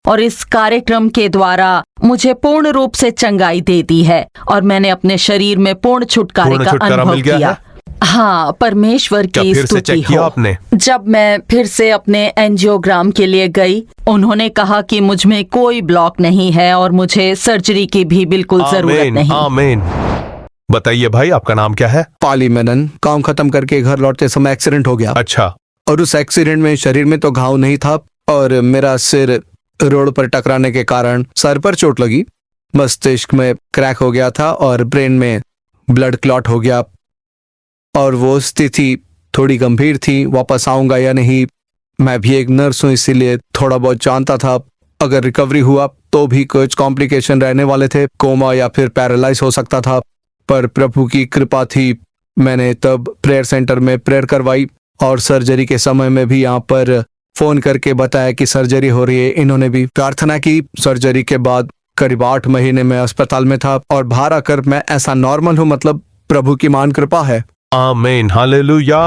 और इस कार्यक्रम के द्वारा मुझे पूर्ण रूप से चंगाई दे दी है और मैंने अपने शरीर में पूर्ण छुटकारे का छुटकारा अनुभव मिल गया किया। है? हाँ, परमेश्वर क्या की फिर से स्तुति चेक किया हो। आपने? जब मैं फिर से अपने एंजियोग्राम के लिए गई, उन्होंने कहा कि मुझ में कोई ब्लॉक नहीं है और मुझे सर्जरी की भी बिल्कुल जरूरत आमीन, नहीं। आमीन। बताइए भाई, आपका नाम क्या है? पाली मेनन। काम खत्म करके घर लौटते समय एक्सीडेंट हो गया अच्छा। और उस एक्सीडेंट में शरीर में तो घाव नहीं था और मेरा सिर रोड पर टकराने के कारण सर पर चोट लगी। मस्तिष्क में क्रैक हो गया था और ब्रेन में ब्लड क्लॉट हो गया और वो स्थिति थोड़ी गंभीर थी। वापस आऊंगा या नहीं, मैं भी एक नर्स हूँ इसीलिए थोड़ा बहुत जानता था। अगर रिकवरी हुआ तो भी कुछ कॉम्प्लिकेशन रहने वाले थे, कोमा या फिर पैरालाइज हो सकता था। पर प्रभु की कृपा थी। मैंने तब प्रेयर सेंटर में प्रेयर करवाई और सर्जरी के समय में भी यहाँ पर फोन करके बताया कि सर्जरी हो रही है। इन्होंने भी प्रार्थना की। सर्जरी के बाद करीब 8 महीने में अस्पताल में था और बाहर आकर मैं ऐसा नॉर्मल हूँ। मतलब प्रभु की महान कृपा है। आमीन, हालेलुया।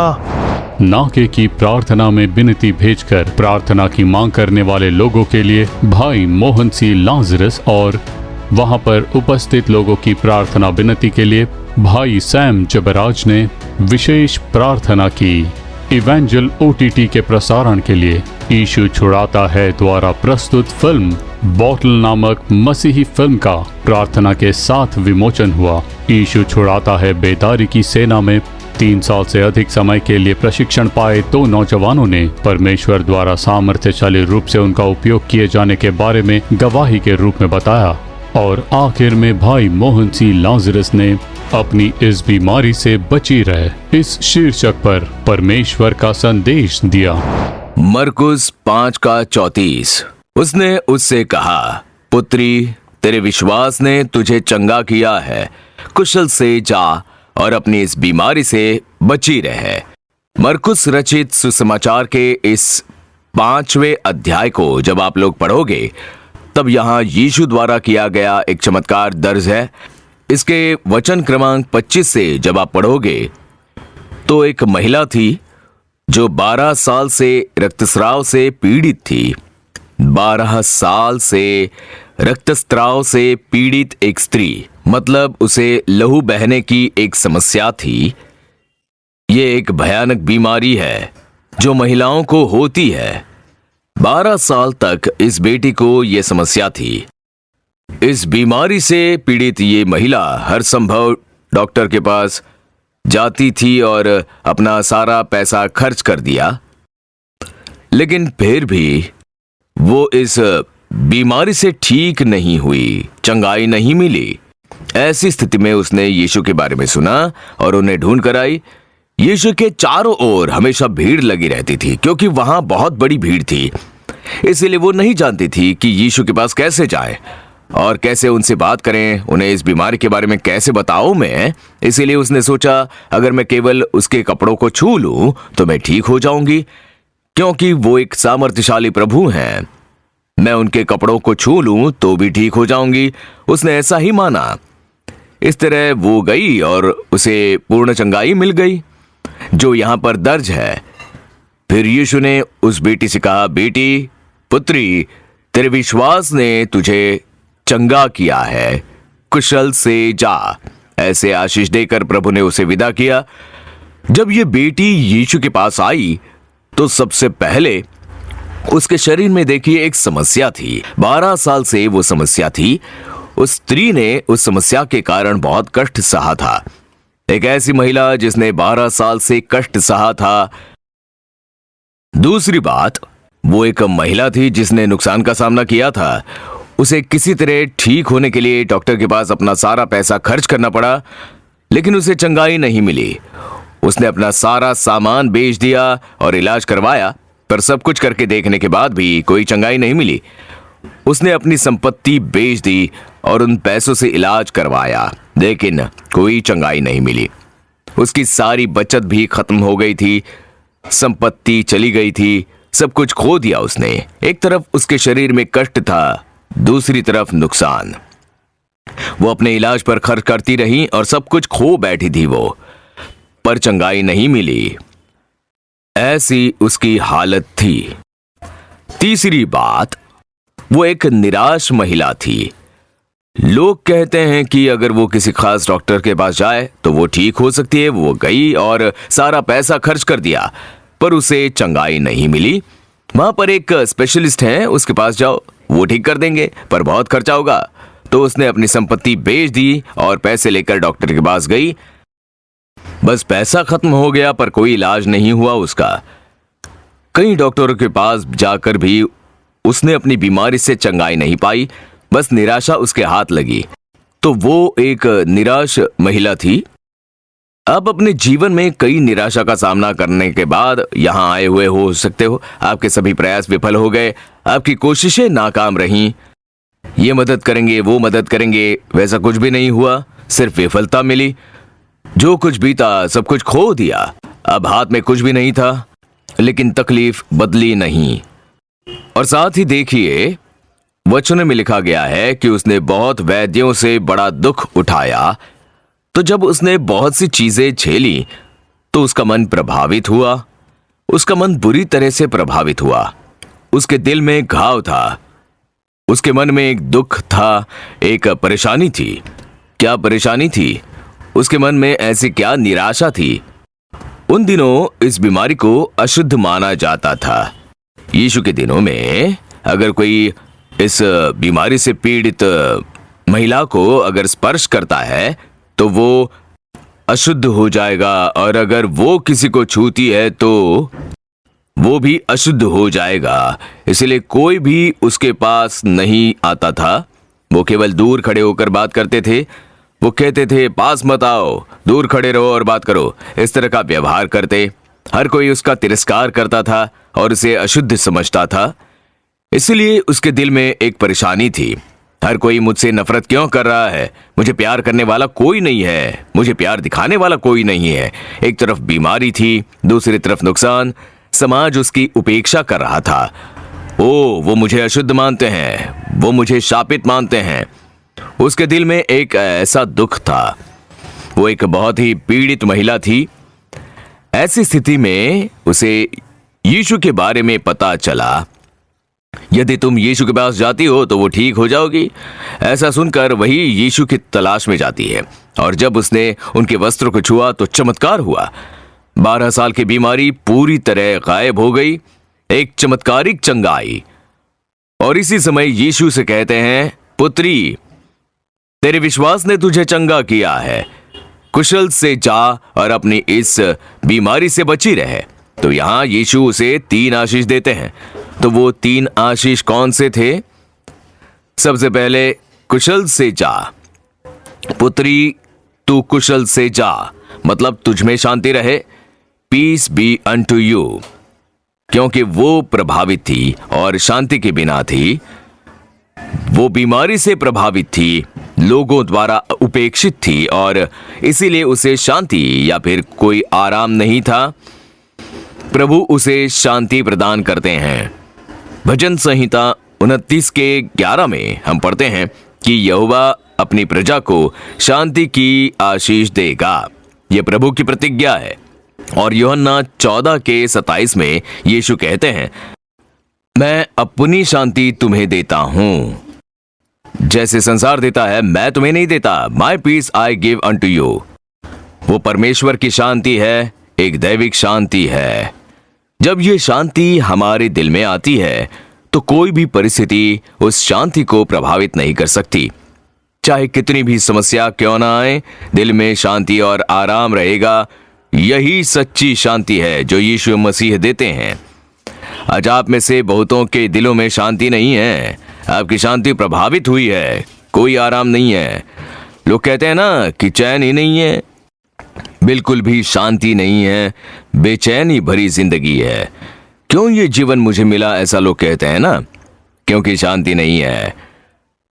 नाके की प्रार्थना में विनती भेजकर प्रार्थना की मांग करने वाले लोगों के लिए भाई मोहन सी लाजरस और वहां पर उपस्थित लोगों की प्रार्थना विनती के लिए भाई सैम जबराज ने विशेष प्रार्थना की। इवेंजल OTT के प्रसारण के लिए यीशु छुड़ाता है द्वारा प्रस्तुत फिल्म बॉटल नामक मसीही फिल्म का प्रार्थना के साथ विमोचन हुआ। यीशु छुड़ाता है बेदारी की सेना में 3 साल से अधिक समय के लिए प्रशिक्षण पाए 2 नौजवानों ने परमेश्वर द्वारा सामर्थ्यशाली रूप से उनका उपयोग किए जाने के बारे में गवाही के रूप में बताया। और आखिर में भाई मोहन सी लाजरस ने अपनी इस बीमारी से बची रहे इस शीर्षक पर परमेश्वर का संदेश दिया। मरकुस 5:34। उसने उससे कहा, पुत्री, तेरे विश्वास ने तुझे चंगा किया है, कुशल से जा और अपनी इस बीमारी से बची रहे। मरकुस रचित सुसमाचार के इस 5वें अध्याय को जब आप लोग पढ़ोगे तब यहां यीशु द्वारा किया गया एक चमत्कार दर्ज है। इसके वचन क्रमांक 25 से जब आप पढ़ोगे तो एक महिला थी जो 12 साल से रक्तस्राव से पीड़ित थी। 12 साल से रक्तस्राव से पीड़ित एक स्त्री, मतलब उसे लहू बहने की एक समस्या थी। ये एक भयानक बीमारी है जो महिलाओं को होती है। 12 साल तक इस बेटी को यह समस्या थी। इस बीमारी से पीड़ित ये महिला हर संभव डॉक्टर के पास जाती थी और अपना सारा पैसा खर्च कर दिया, लेकिन फिर भी वो इस बीमारी से ठीक नहीं हुई, चंगाई नहीं मिली। ऐसी स्थिति में उसने यीशु के बारे में सुना और उन्हें ढूंढ कर आई। यीशु के चारों ओर हमेशा भीड़ लगी रहती थी क्योंकि वहां बहुत बड़ी भीड़ थी। इसीलिए वो नहीं जानती थी कि यीशु के पास कैसे जाए और कैसे उनसे बात करें, उन्हें इस बीमारी के बारे में कैसे बताऊं मैं। इसीलिए उसने सोचा अगर मैं केवल उसके कपड़ों को छू लूं तो मैं ठीक हो जाऊंगी, क्योंकि वो एक सामर्थ्यशाली प्रभु हैं। मैं उनके कपड़ों को छू लूं तो भी ठीक हो जाऊंगी। उसने ऐसा ही माना। इस तरह वो गई और उसे पूर्ण चंगाई मिल गई जो यहां पर दर्ज है। फिर यीशु ने उस बेटी से कहा, बेटी, पुत्री, तेरे विश्वास ने तुझे चंगा किया है, कुशल से जा। ऐसे आशीष देकर प्रभु ने उसे विदा किया। जब ये बेटी यीशु के पास आई तो सबसे पहले उसके शरीर में देखिए एक समस्या थी। 12 साल से वो समस्या थी। उस स्त्री ने उस समस्या के कारण बहुत कष्ट सहा था। एक ऐसी महिला जिसने 12 साल से कष्ट सहा था। दूसरी बात, वो एक महिला थी जिसने नुकसान का सामना किया था। उसे किसी तरह ठीक होने के लिए डॉक्टर के पास अपना सारा पैसा खर्च करना पड़ा, लेकिन उसे चंगाई नहीं मिली। उसने अपना सारा सामान बेच दिया और इलाज करवाया, पर सब कुछ करके देखने के बाद भी कोई चंगाई नहीं मिली। उसने अपनी संपत्ति बेच दी और उन पैसों से इलाज करवाया, लेकिन कोई चंगाई नहीं मिली। उसकी सारी बचत भी खत्म हो गई थी, संपत्ति चली गई थी, सब कुछ खो दिया उसने। एक तरफ उसके शरीर में कष्ट था, दूसरी तरफ नुकसान। वो अपने इलाज पर खर्च करती रही और सब कुछ खो बैठी थी वो, पर चंगाई नहीं मिली। ऐसी उसकी हालत थी। तीसरी बात, वो एक निराश महिला थी। लोग कहते हैं कि अगर वो किसी खास डॉक्टर के पास जाए तो वो ठीक हो सकती है। वो गई और सारा पैसा खर्च कर दिया, पर उसे चंगाई नहीं मिली। वहां पर एक स्पेशलिस्ट है, उसके पास जाओ, वो ठीक कर देंगे, पर बहुत खर्चा होगा। तो उसने अपनी संपत्ति बेच दी और पैसे लेकर डॉक्टर के पास गई। बस पैसा खत्म हो गया, पर कोई इलाज नहीं हुआ उसका। कई डॉक्टरों के पास जाकर भी उसने अपनी बीमारी से चंगाई नहीं पाई, बस निराशा उसके हाथ लगी। तो वो एक निराश महिला थी। अब अपने जीवन में कई निराशा का सामना करने के बाद यहां आए हुए हो सकते हो। आपके सभी प्रयास विफल हो गए, आपकी कोशिशें नाकाम रहीं। ये मदद करेंगे, वो मदद करेंगे, वैसा कुछ भी नहीं हुआ, सिर्फ विफलता मिली। जो कुछ बीता सब कुछ खो दिया। अब हाथ में कुछ भी नहीं था, लेकिन तकलीफ बदली नहीं। और साथ ही देखिए, वचन में लिखा गया है कि उसने बहुत वैद्यों से बड़ा दुख उठाया। तो जब उसने बहुत सी चीजें झेली तो उसका मन प्रभावित हुआ। उसका मन बुरी तरह से प्रभावित हुआ। उसके दिल में घाव था, उसके मन में एक दुख था, एक परेशानी थी। क्या परेशानी थी? उसके मन में ऐसी क्या निराशा थी? उन दिनों इस बीमारी को अशुद्ध माना जाता था। यीशु के दिनों में अगर कोई इस बीमारी से पीड़ित महिला को अगर स्पर्श करता है तो वो अशुद्ध हो जाएगा, और अगर वो किसी को छूती है तो वो भी अशुद्ध हो जाएगा। इसलिए कोई भी उसके पास नहीं आता था। वो केवल दूर खड़े होकर बात करते थे। वो कहते थे, पास मत आओ, दूर खड़े रहो और बात करो। इस तरह का व्यवहार करते। हर कोई उसका तिरस्कार करता था और उसे अशुद्ध समझता था। इसलिए उसके दिल में एक परेशानी थी। हर कोई मुझसे नफरत क्यों कर रहा है? मुझे प्यार करने वाला कोई नहीं है, मुझे प्यार दिखाने वाला कोई नहीं है। एक तरफ बीमारी थी, दूसरी तरफ नुकसान। समाज उसकी उपेक्षा कर रहा था। ओ, वो मुझे अशुद्ध मानते हैं, वो मुझे शापित मानते हैं। उसके दिल में एक ऐसा दुख था। वो एक बहुत ही पीड़ित महिला थी। ऐसी स्थिति में उसे यीशु के बारे में पता चला। यदि तुम यीशु के पास जाती हो तो वो ठीक हो जाओगी। ऐसा सुनकर वही यीशु की तलाश में जाती है, और जब उसने उनके वस्त्रों को छुआ तो चमत्कार हुआ। 12 साल की बीमारी पूरी तरह गायब हो गई, एक चमत्कारिक चंगाई। और इसी समय यीशु से कहते हैं, पुत्री, तेरे विश्वास ने तुझे चंगा किया है, कुशल से जा और अपनी इस बीमारी से बची रहे। तो यहां यीशु उसे 3 आशीष देते हैं। तो वो 3 आशीष कौन से थे? सबसे पहले, कुशल से जा। पुत्री, तू कुशल से जा, मतलब तुझ में शांति रहे। पीस बी अनटू यू, क्योंकि वो प्रभावित थी और शांति के बिना थी। वो बीमारी से प्रभावित थी, लोगों द्वारा उपेक्षित थी, और इसीलिए उसे शांति या फिर कोई आराम नहीं था। प्रभु उसे शांति प्रदान करते हैं। भजन संहिता 29:11 में हम पढ़ते हैं कि यहोवा अपनी प्रजा को शांति की आशीष देगा। यह प्रभु की प्रतिज्ञा है। और यूहन्ना 14:27 में यीशु कहते हैं, मैं अपनी शांति तुम्हें देता हूं, जैसे संसार देता है मैं तुम्हें नहीं देता। My peace I give unto you. वो परमेश्वर की शांति है, एक दैविक शांति है। जब ये शांति हमारे दिल में आती है तो कोई भी परिस्थिति उस शांति को प्रभावित नहीं कर सकती। चाहे कितनी भी समस्या क्यों ना आए, दिल में शांति और आराम रहेगा। यही सच्ची शांति है जो यीशु मसीह देते हैं। आज आप में से बहुतों के दिलों में शांति नहीं है। आपकी शांति प्रभावित हुई है, कोई आराम नहीं है। लोग कहते हैं ना कि चैन ही नहीं है। बिल्कुल भी शांति नहीं है, बेचैनी भरी जिंदगी है। क्यों ये जीवन मुझे मिला, ऐसा लोग कहते हैं ना, क्योंकि शांति नहीं है।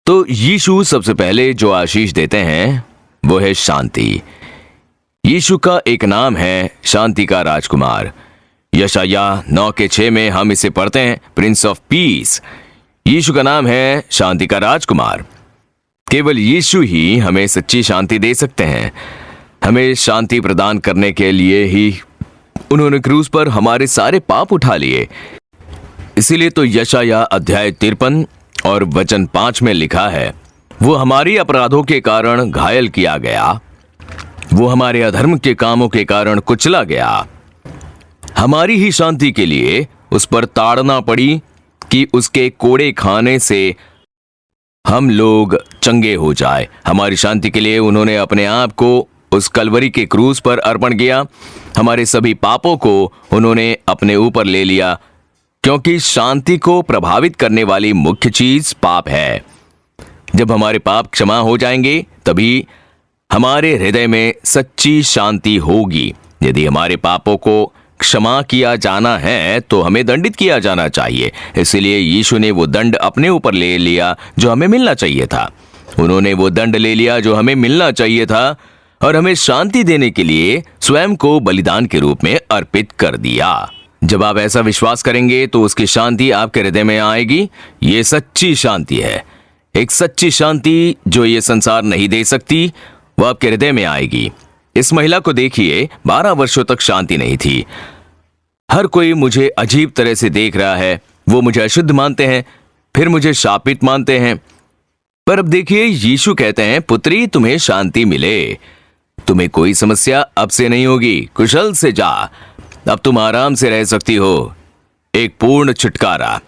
तो यीशु सबसे पहले जो आशीष देते हैं वो है शांति। यीशु का एक नाम है शांति का राजकुमार। यशायाह 9:6 में हम इसे पढ़ते हैं, प्रिंस ऑफ पीस। यीशु का नाम है शांति का राजकुमार। केवल यीशु ही हमें सच्ची शांति दे सकते हैं। हमें शांति प्रदान करने के लिए ही उन्होंने क्रूस पर हमारे सारे पाप उठा लिए। इसीलिए तो यशायाह अध्याय 53 और वचन 5 में लिखा है, वो हमारी अपराधों के कारण घायल किया गया, वो हमारे अधर्म के कामों के कारण कुचला गया। हमारी ही शांति के लिए उस पर ताड़ना पड़ी कि उसके कोड़े खाने से हम लोग चंगे हो जाए। हमारी शांति के लिए उन्होंने अपने आप को उस कलवरी के क्रूस पर अर्पण किया। हमारे सभी पापों को उन्होंने अपने ऊपर ले लिया, क्योंकि शांति को प्रभावित करने वाली मुख्य चीज पाप है। जब हमारे पाप क्षमा हो जाएंगे तभी हमारे हृदय में सच्ची शांति होगी। यदि हमारे पापों को क्षमा किया जाना है तो हमें दंडित किया जाना चाहिए। इसलिए यीशु ने वो दंड अपने ऊपर ले लिया जो हमें मिलना चाहिए था। उन्होंने वो दंड ले लिया जो हमें मिलना चाहिए था, और हमें शांति देने के लिए स्वयं को बलिदान के रूप में अर्पित कर दिया। जब आप ऐसा विश्वास करेंगे तो उसकी शांति आपके हृदय में आएगी। ये सच्ची शांति है, एक सच्ची शांति जो ये संसार नहीं दे सकती, वो आपके हृदय में आएगी। इस महिला को देखिए, 12 वर्षों तक शांति नहीं थी। हर कोई मुझे अजीब तरह से देख रहा है, वो मुझे अशुद्ध मानते हैं, फिर मुझे शापित मानते हैं। पर अब देखिए, यीशु कहते हैं, पुत्री, तुम्हें शांति मिले, तुम्हें कोई समस्या अब से नहीं होगी, कुशल से जा, अब तुम आराम से रह सकती हो। एक पूर्ण छुटकारा।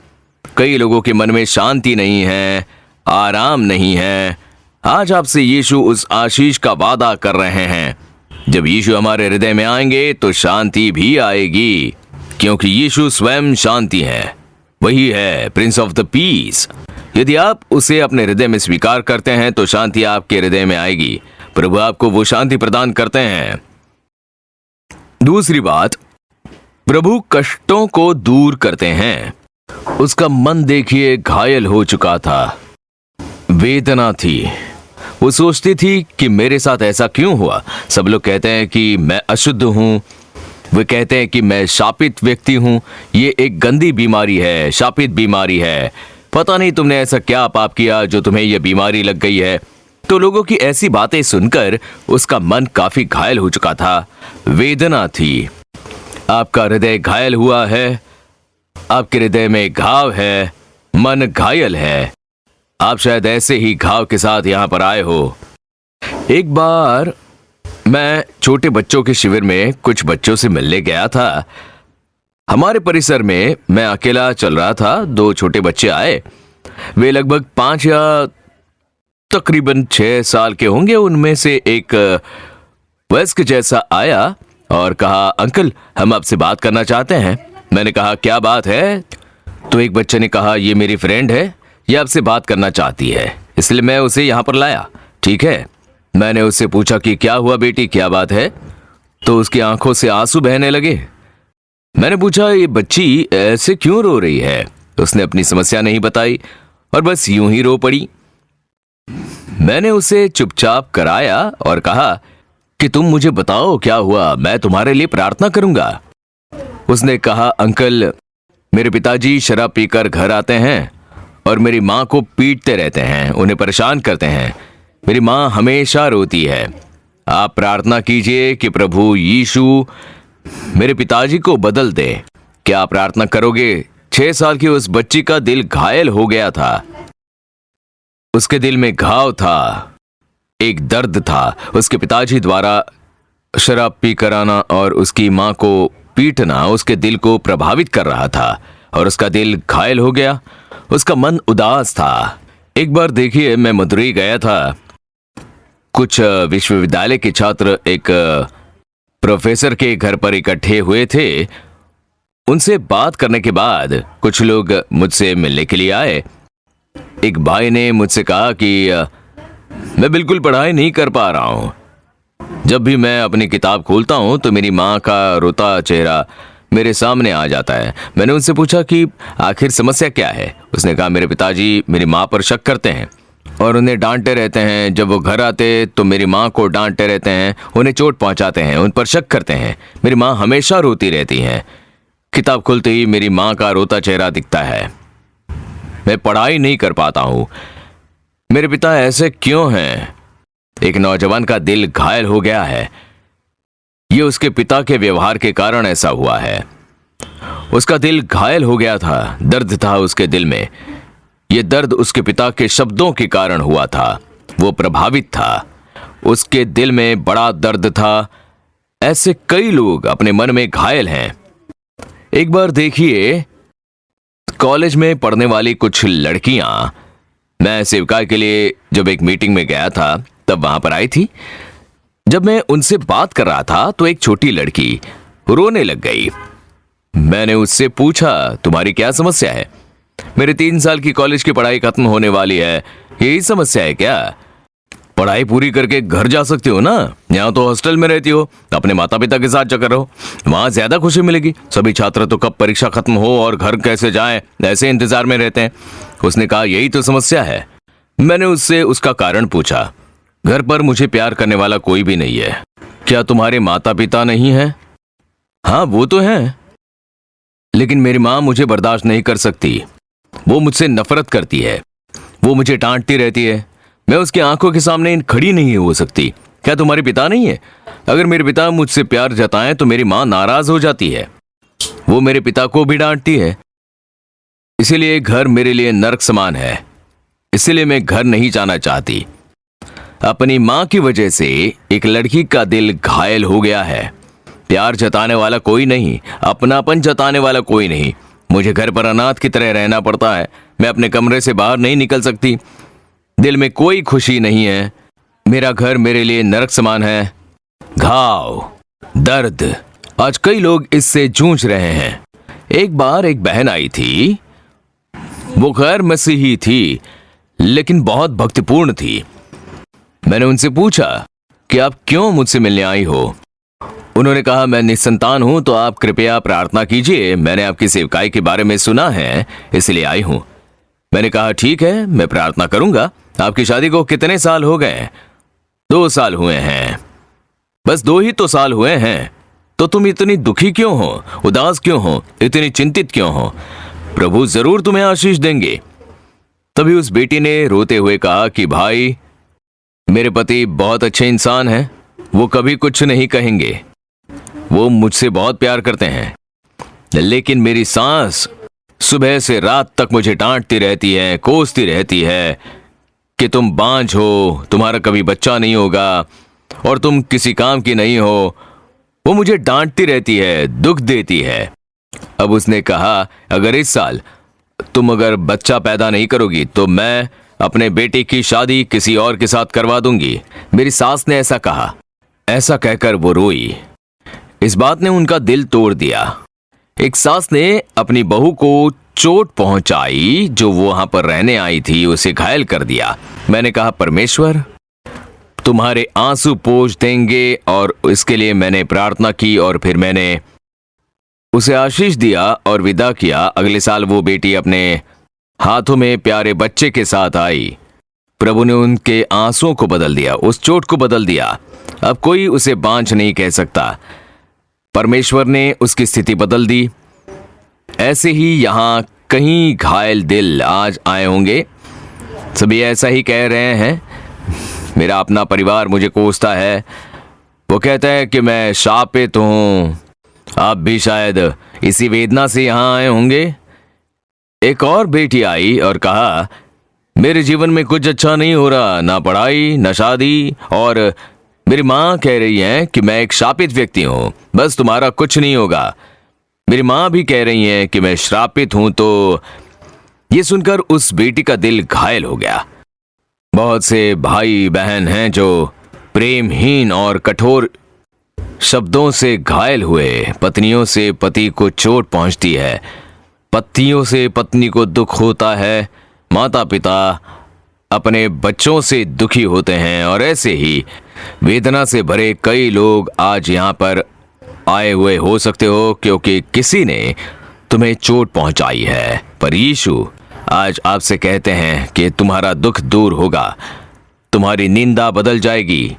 कई लोगों के मन में शांति नहीं है, आराम नहीं है। आज आपसे यीशु उस आशीष का वादा कर रहे हैं। जब यीशु हमारे हृदय में आएंगे तो शांति भी आएगी, क्योंकि यीशु स्वयं शांति है। वही है प्रिंस ऑफ द पीस। यदि आप उसे अपने हृदय में स्वीकार करते हैं तो शांति आपके हृदय में आएगी। प्रभु आपको वो शांति प्रदान करते हैं। दूसरी बात, प्रभु कष्टों को दूर करते हैं। उसका मन देखिए घायल हो चुका था। वेदना थी। वो सोचती थी कि मेरे साथ ऐसा क्यों हुआ। सब लोग कहते हैं कि मैं अशुद्ध हूँ, वे कहते हैं कि मैं शापित व्यक्ति हूँ। ये एक गंदी बीमारी है, शापित बीमारी है। पता नहीं तुमने ऐसा क्या पाप किया जो तुम्हें यह बीमारी लग गई है। तो लोगों की ऐसी बातें सुनकर उसका मन काफी घायल हो चुका था। वेदना थी। आपका हृदय घायल हुआ है, आपके हृदय में घाव है, मन घायल है। आप शायद ऐसे ही घाव के साथ यहां पर आए हो। एक बार मैं छोटे बच्चों के शिविर में कुछ बच्चों से मिलने गया था। हमारे परिसर में मैं अकेला चल रहा था। 2 छोटे बच्चे आए। वे लगभग 5 या तकरीबन 6 साल के होंगे। उनमें से एक वयस्क जैसा आया और कहा, अंकल हम आपसे बात करना चाहते हैं। मैंने कहा क्या बात है? तो एक बच्चे ने कहा, ये मेरी फ्रेंड है, ये आपसे बात करना चाहती है, इसलिए मैं उसे यहाँ पर लाया। ठीक है। मैंने उससे पूछा कि क्या हुआ बेटी, क्या बात है? तो उसकी आंखों से आंसू बहने लगे। मैंने पूछा ये बच्ची ऐसे क्यों रो रही है? उसने अपनी समस्या नहीं बताई और बस यूं ही रो पड़ी। मैंने उसे चुपचाप कराया और कहा कि तुम मुझे बताओ क्या हुआ, मैं तुम्हारे लिए प्रार्थना करूंगा। उसने कहा, अंकल मेरे पिताजी शराब पीकर घर आते हैं और मेरी माँ को पीटते रहते हैं, उन्हें परेशान करते हैं। मेरी माँ हमेशा रोती है। आप प्रार्थना कीजिए कि प्रभु यीशु मेरे पिताजी को बदल दे। क्या आप प्रार्थना करोगे? 6 साल की उस बच्ची का दिल घायल हो गया था। उसके दिल में घाव था, एक दर्द था। उसके पिताजी द्वारा शराब पी कर आना और उसकी माँ को पीटना उसके दिल को प्रभावित कर रहा था और उसका दिल घायल हो गया। उसका मन उदास था। एक बार देखिए, मैं मदुरई गया था। कुछ विश्वविद्यालय के छात्र एक प्रोफेसर के घर पर इकट्ठे हुए थे। उनसे बात करने के बाद कुछ लोग मुझसे मिलने के लिए आए। एक भाई ने मुझसे कहा कि मैं बिल्कुल पढ़ाई नहीं कर पा रहा हूं। जब भी मैं अपनी किताब खोलता हूं तो मेरी माँ का रोता चेहरा मेरे सामने आ जाता है। मैंने उनसे पूछा कि आखिर समस्या क्या है? उसने कहा, मेरे पिताजी मेरी माँ पर शक करते हैं और उन्हें डांटते रहते हैं। जब वो घर आते तो मेरी माँ को डांटते रहते हैं, उन्हें चोट पहुंचाते हैं, उन पर शक करते हैं। मेरी माँ हमेशा रोती रहती हैं। किताब खुलते ही मेरी माँ का रोता चेहरा दिखता है। मैं पढ़ाई नहीं कर पाता हूँ। मेरे पिता ऐसे क्यों हैं? एक नौजवान का दिल घायल हो गया है। ये उसके पिता के व्यवहार के कारण ऐसा हुआ है। उसका दिल घायल हो गया था, दर्द था उसके दिल में। यह दर्द उसके पिता के शब्दों के कारण हुआ था। वो प्रभावित था, उसके दिल में बड़ा दर्द था। ऐसे कई लोग अपने मन में घायल हैं। एक बार देखिए, कॉलेज में पढ़ने वाली कुछ लड़कियां, मैं सेवकाई के लिए जब एक मीटिंग में गया था तब वहां पर आई थी। जब मैं उनसे बात कर रहा था तो एक छोटी लड़की रोने लग गई। मैंने उससे पूछा, तुम्हारी क्या समस्या है? मेरे 3 साल की कॉलेज की पढ़ाई खत्म होने वाली है, यही समस्या है क्या? पढ़ाई पूरी करके घर जा सकती हो ना, यहाँ तो हॉस्टल में रहती हो, अपने माता पिता के साथ जाकर रहो, वहां ज्यादा खुशी मिलेगी। सभी छात्र तो कब परीक्षा खत्म हो और घर कैसे जाएं ऐसे इंतजार में रहते हैं। उसने कहा, यही तो समस्या है। मैंने उससे उसका कारण पूछा। घर पर मुझे प्यार करने वाला कोई भी नहीं है। क्या तुम्हारे माता पिता नहीं हैं? हाँ वो तो हैं, लेकिन मेरी माँ मुझे बर्दाश्त नहीं कर सकती। वो मुझसे नफरत करती है, वो मुझे डांटती रहती है। मैं उसकी आंखों के सामने खड़ी नहीं हो सकती। क्या तुम्हारे पिता नहीं है? अगर मेरे पिता मुझसे प्यार जताएं तो मेरी माँ नाराज हो जाती है। वो मेरे पिता को भी डांटती है। इसीलिए घर मेरे लिए नरक समान है। इसीलिए मैं घर नहीं जाना चाहती। अपनी माँ की वजह से एक लड़की का दिल घायल हो गया है। प्यार जताने वाला कोई नहीं, अपनापन जताने वाला कोई नहीं। मुझे घर पर अनाथ की तरह रहना पड़ता है। मैं अपने कमरे से बाहर नहीं निकल सकती। दिल में कोई खुशी नहीं है। मेरा घर मेरे लिए नरक समान है। घाव, दर्द, आज कई लोग इससे जूझ रहे हैं। एक बार एक बहन आई थी। वो गैर मसीही थी लेकिन बहुत भक्तिपूर्ण थी। मैंने उनसे पूछा कि आप क्यों मुझसे मिलने आई हो? उन्होंने कहा, मैं निसंतान हूं, तो आप कृपया प्रार्थना कीजिए। मैंने आपकी सेवकाई के बारे में सुना है, इसलिए आई हूं। मैंने कहा, ठीक है, मैं प्रार्थना करूंगा। आपकी शादी को कितने साल हो गए? 2 साल हुए हैं। बस 2 ही तो साल हुए हैं, तो तुम इतनी दुखी क्यों हो, उदास क्यों हो, इतनी चिंतित क्यों हो? प्रभु जरूर तुम्हें आशीष देंगे। तभी उस बेटी ने रोते हुए कहा कि भाई, मेरे पति बहुत अच्छे इंसान हैं, वो कभी कुछ नहीं कहेंगे, वो मुझसे बहुत प्यार करते हैं, लेकिन मेरी सास सुबह से रात तक मुझे डांटती रहती है, कोसती रहती है कि तुम बांझ हो, तुम्हारा कभी बच्चा नहीं होगा और तुम किसी काम की नहीं हो। वो मुझे डांटती रहती है, दुख देती है। अब उसने कहा, अगर इस साल तुम अगर बच्चा पैदा नहीं करोगी तो मैं अपने बेटे की शादी किसी और के साथ करवा दूंगी। मेरी सास ने ऐसा कहा। ऐसा कहकर वो रोई। इस बात ने उनका दिल तोड़ दिया। एक सास ने अपनी बहू को चोट पहुंचाई, जो वो वहां पर रहने आई थी, उसे घायल कर दिया। मैंने कहा, परमेश्वर तुम्हारे आंसू पोंछ देंगे, और इसके लिए मैंने प्रार्थना की और फिर मैंने उसे आशीष दिया और विदा किया। अगले साल वो बेटी अपने हाथों में प्यारे बच्चे के साथ आई। प्रभु ने उनके आंसुओं को बदल दिया, उस चोट को बदल दिया। अब कोई उसे बांझ नहीं कह सकता। परमेश्वर ने उसकी स्थिति बदल दी। ऐसे ही यहाँ कहीं घायल दिल आज आए होंगे, सभी ऐसा ही कह रहे हैं। मेरा अपना परिवार मुझे कोसता है, वो कहता है कि मैं शापित हूं। आप भी शायद इसी वेदना से यहाँ आए होंगे। एक और बेटी आई और कहा, मेरे जीवन में कुछ अच्छा नहीं हो रहा, ना पढ़ाई ना शादी, और मेरी माँ कह रही है कि मैं एक शापित व्यक्ति हूँ, बस तुम्हारा कुछ नहीं होगा। मेरी माँ भी कह रही है कि मैं श्रापित हूं। तो ये सुनकर उस बेटी का दिल घायल हो गया। बहुत से भाई बहन हैं जो प्रेमहीन और कठोर शब्दों से घायल हुए। पत्नियों से पति को चोट पहुंचती है, पतियों से पत्नी को दुख होता है, माता पिता अपने बच्चों से दुखी होते हैं, और ऐसे ही वेदना से भरे कई लोग आज यहाँ पर आए हुए हो सकते हो, क्योंकि किसी ने तुम्हें चोट पहुंचाई है। पर यीशु आज आपसे कहते हैं कि तुम्हारा दुख दूर होगा, तुम्हारी निंदा बदल जाएगी।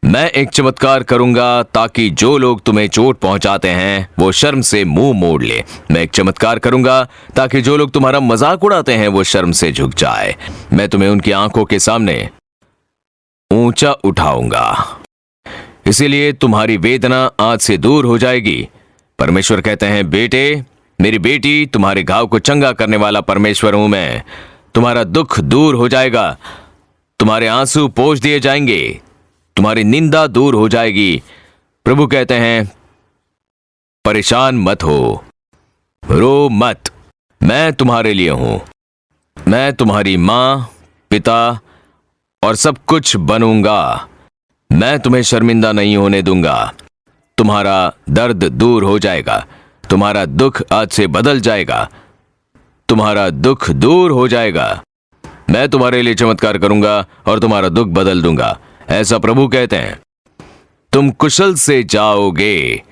मैं एक चमत्कार करूंगा ताकि जो लोग तुम्हें चोट पहुंचाते हैं वो शर्म से मुंह मोड़ ले। मैं एक चमत्कार करूंगा ताकि जो लोग तुम्हारा मजाक उड़ाते हैं वो शर्म से झुक जाए। मैं तुम्हें उनकी आंखों के सामने ऊंचा उठाऊंगा, इसीलिए तुम्हारी वेदना आज से दूर हो जाएगी। परमेश्वर कहते हैं, बेटे मेरी बेटी, तुम्हारे घाव को चंगा करने वाला परमेश्वर हूं मैं। तुम्हारा दुख दूर हो जाएगा, तुम्हारे आंसू पोंछ दिए जाएंगे, तुम्हारी निंदा दूर हो जाएगी। प्रभु कहते हैं, परेशान मत हो, रो मत, मैं तुम्हारे लिए हूं। मैं तुम्हारी माँ, पिता और सब कुछ बनूंगा। मैं तुम्हें शर्मिंदा नहीं होने दूंगा। तुम्हारा दर्द दूर हो जाएगा, तुम्हारा दुख आज से बदल जाएगा, तुम्हारा दुख दूर हो जाएगा। मैं तुम्हारे लिए चमत्कार करूंगा और तुम्हारा दुख बदल दूंगा, ऐसा प्रभु कहते हैं। तुम कुशल से जाओगे,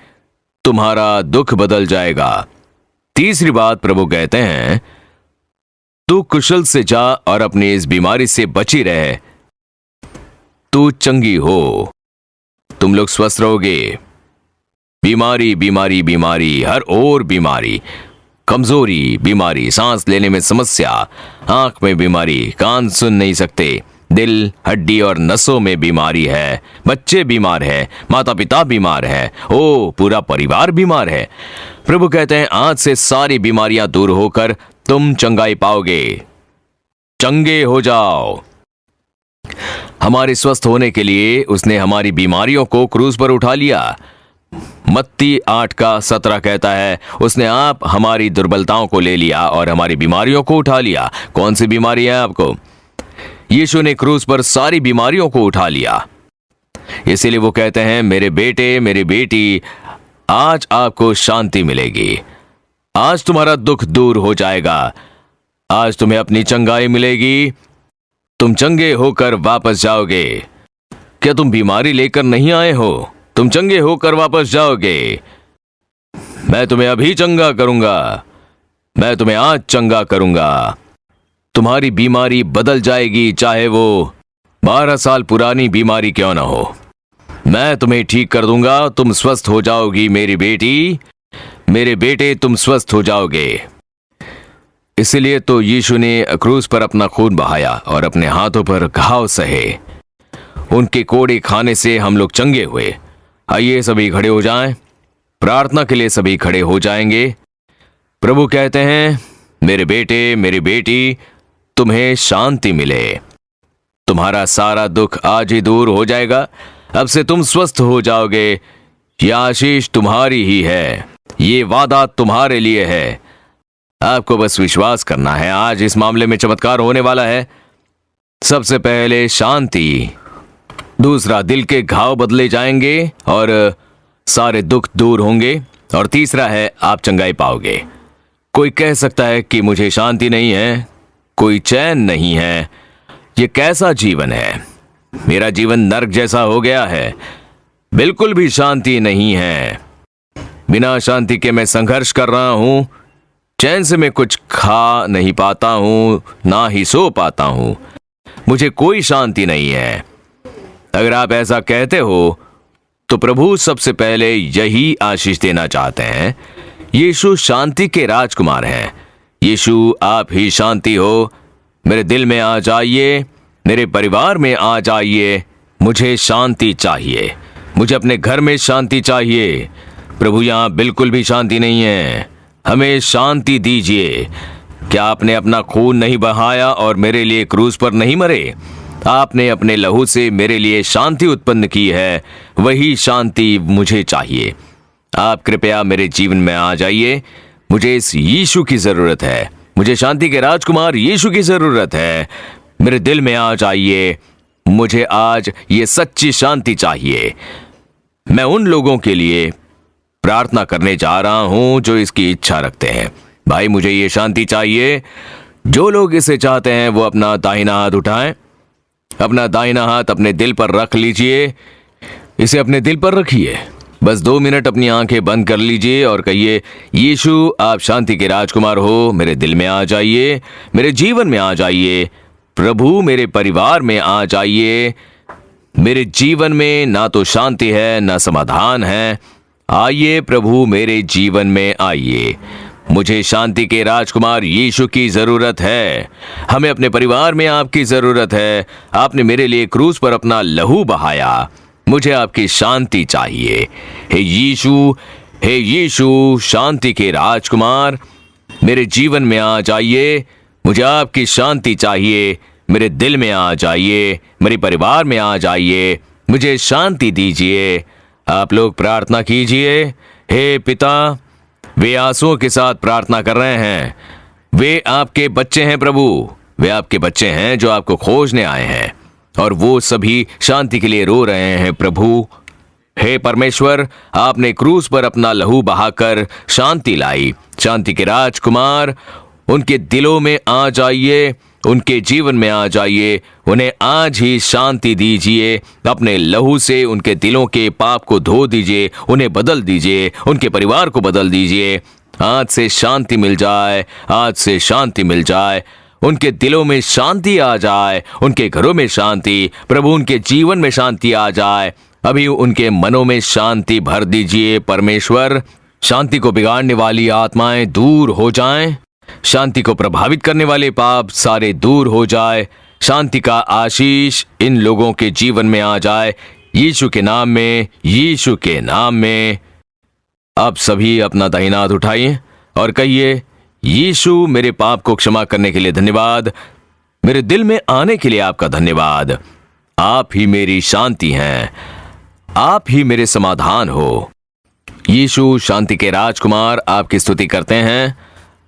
तुम्हारा दुख बदल जाएगा। तीसरी बात प्रभु कहते हैं, तू कुशल से जा और अपनी इस बीमारी से बची रहे। तू चंगी हो, तुम लोग स्वस्थ रहोगे। बीमारी बीमारी बीमारी, हर ओर बीमारी, कमजोरी बीमारी, सांस लेने में समस्या, आंख में बीमारी, कान सुन नहीं सकते, दिल, हड्डी और नसों में बीमारी है, बच्चे बीमार है, माता पिता बीमार है, ओ पूरा परिवार बीमार है। प्रभु कहते हैं, आज से सारी बीमारियां दूर होकर तुम चंगाई पाओगे। चंगे हो जाओ। हमारे स्वस्थ होने के लिए उसने हमारी बीमारियों को क्रूस पर उठा लिया। मत्ती 8:17 कहता है, उसने आप हमारी दुर्बलताओं को ले लिया और हमारी बीमारियों को उठा लिया। कौन सी बीमारी है आपको? यीशु ने क्रूस पर सारी बीमारियों को उठा लिया। इसीलिए वो कहते हैं, मेरे बेटे मेरी बेटी, आज आपको शांति मिलेगी, आज तुम्हारा दुख दूर हो जाएगा, आज तुम्हें अपनी चंगाई मिलेगी, तुम चंगे होकर वापस जाओगे। क्या तुम बीमारी लेकर नहीं आए हो? तुम चंगे होकर वापस जाओगे। मैं तुम्हें अभी चंगा करूंगा, मैं तुम्हें आज चंगा करूंगा। तुम्हारी बीमारी बदल जाएगी, चाहे वो 12 साल पुरानी बीमारी क्यों ना हो। मैं तुम्हें ठीक कर दूंगा, तुम स्वस्थ हो जाओगी मेरी बेटी, मेरे बेटे, तुम स्वस्थ हो जाओगे। इसलिए तो यीशु ने क्रूस पर अपना खून बहाया और अपने हाथों पर घाव सहे। उनके कोड़े खाने से हम लोग चंगे हुए। आइए सभी खड़े हो जाएं। प्रार्थना के लिए सभी खड़े हो जाएंगे। प्रभु कहते हैं, मेरे बेटे, मेरी बेटी, तुम्हें शांति मिले। तुम्हारा सारा दुख आज ही दूर हो जाएगा। अब से तुम स्वस्थ हो जाओगे। यह आशीष तुम्हारी ही है, ये वादा तुम्हारे लिए है। आपको बस विश्वास करना है। आज इस मामले में चमत्कार होने वाला है। सबसे पहले शांति, दूसरा दिल के घाव बदले जाएंगे और सारे दुख दूर होंगे, और तीसरा है आप चंगाई पाओगे। कोई कह सकता है कि मुझे शांति नहीं है, कोई चैन नहीं है, ये कैसा जीवन है, मेरा जीवन नर्क जैसा हो गया है, बिल्कुल भी शांति नहीं है, बिना शांति के मैं संघर्ष कर रहा हूं, चैन से मैं कुछ खा नहीं पाता हूं, ना ही सो पाता हूं, मुझे कोई शांति नहीं है। अगर आप ऐसा कहते हो तो प्रभु सबसे पहले यही आशीष देना चाहते हैं। यीशु शांति के राजकुमार हैं। यीशु आप ही शांति हो। मेरे दिल में आ जाइए, मेरे परिवार में आ जाइए। मुझे शांति चाहिए, मुझे अपने घर में शांति चाहिए। प्रभु यहाँ बिल्कुल भी शांति नहीं है, हमें शांति दीजिए। क्या आपने अपना खून नहीं बहाया और मेरे लिए क्रूस पर नहीं मरे? आपने अपने लहू से मेरे लिए शांति उत्पन्न की है, वही शांति मुझे चाहिए। आप कृपया मेरे जीवन में आ जाइए। मुझे इस यीशु की जरूरत है, मुझे शांति के राजकुमार यीशु की जरूरत है। मेरे दिल में आ जाइए। मुझे आज ये सच्ची शांति चाहिए। मैं उन लोगों के लिए प्रार्थना करने जा रहा हूं जो इसकी इच्छा रखते हैं। भाई, मुझे ये शांति चाहिए। जो लोग इसे चाहते हैं वो अपना दाहिना हाथ उठाएं। अपना दाहिना हाथ अपने दिल पर रख लीजिए। इसे अपने दिल पर रखिए। बस 2 मिनट अपनी आंखें बंद कर लीजिए और कहिए, यीशु आप शांति के राजकुमार हो, मेरे दिल में आ जाइए, मेरे जीवन में आ जाइए। प्रभु मेरे परिवार में आ जाइए। मेरे जीवन में ना तो शांति है ना समाधान है। आइए प्रभु, मेरे जीवन में आइए। मुझे शांति के राजकुमार यीशु की जरूरत है। हमें अपने परिवार में आपकी जरूरत है। आपने मेरे लिए क्रूस पर अपना लहू बहाया। मुझे आपकी शांति चाहिए। हे यीशु शांति के राजकुमार, मेरे जीवन में आ जाइए। मुझे आपकी शांति चाहिए। मेरे दिल में आ जाइए, मेरे परिवार में आ जाइए। मुझे शांति दीजिए। आप लोग प्रार्थना कीजिए। हे पिता, वे आंसुओं के साथ प्रार्थना कर रहे हैं। वे आपके बच्चे हैं प्रभु, वे आपके बच्चे हैं जो आपको खोजने आए हैं, और वो सभी शांति के लिए रो रहे हैं प्रभु। हे परमेश्वर, आपने क्रूस पर अपना लहू बहाकर शांति लाई। शांति के राजकुमार, उनके दिलों में आ जाइए, उनके जीवन में आ जाइए। उन्हें आज ही शांति दीजिए। अपने लहू से उनके दिलों के पाप को धो दीजिए, उन्हें बदल दीजिए, उनके परिवार को बदल दीजिए। आज से शांति मिल जाए, आज से शांति मिल जाए। उनके दिलों में शांति आ जाए, उनके घरों में शांति। प्रभु उनके जीवन में शांति आ जाए। अभी उनके मनों में शांति भर दीजिए परमेश्वर। शांति को बिगाड़ने वाली आत्माएं दूर हो जाएं। शांति को प्रभावित करने वाले पाप सारे दूर हो जाए। शांति का आशीष इन लोगों के जीवन में आ जाए, यीशु के नाम में, यीशु के नाम में। आप सभी अपना दाहिना हाथ उठाइए और कहिए, यीशु मेरे पाप को क्षमा करने के लिए धन्यवाद। मेरे दिल में आने के लिए आपका धन्यवाद। आप ही मेरी शांति हैं, आप ही मेरे समाधान हो। यीशु शांति के राजकुमार, आपकी स्तुति करते हैं।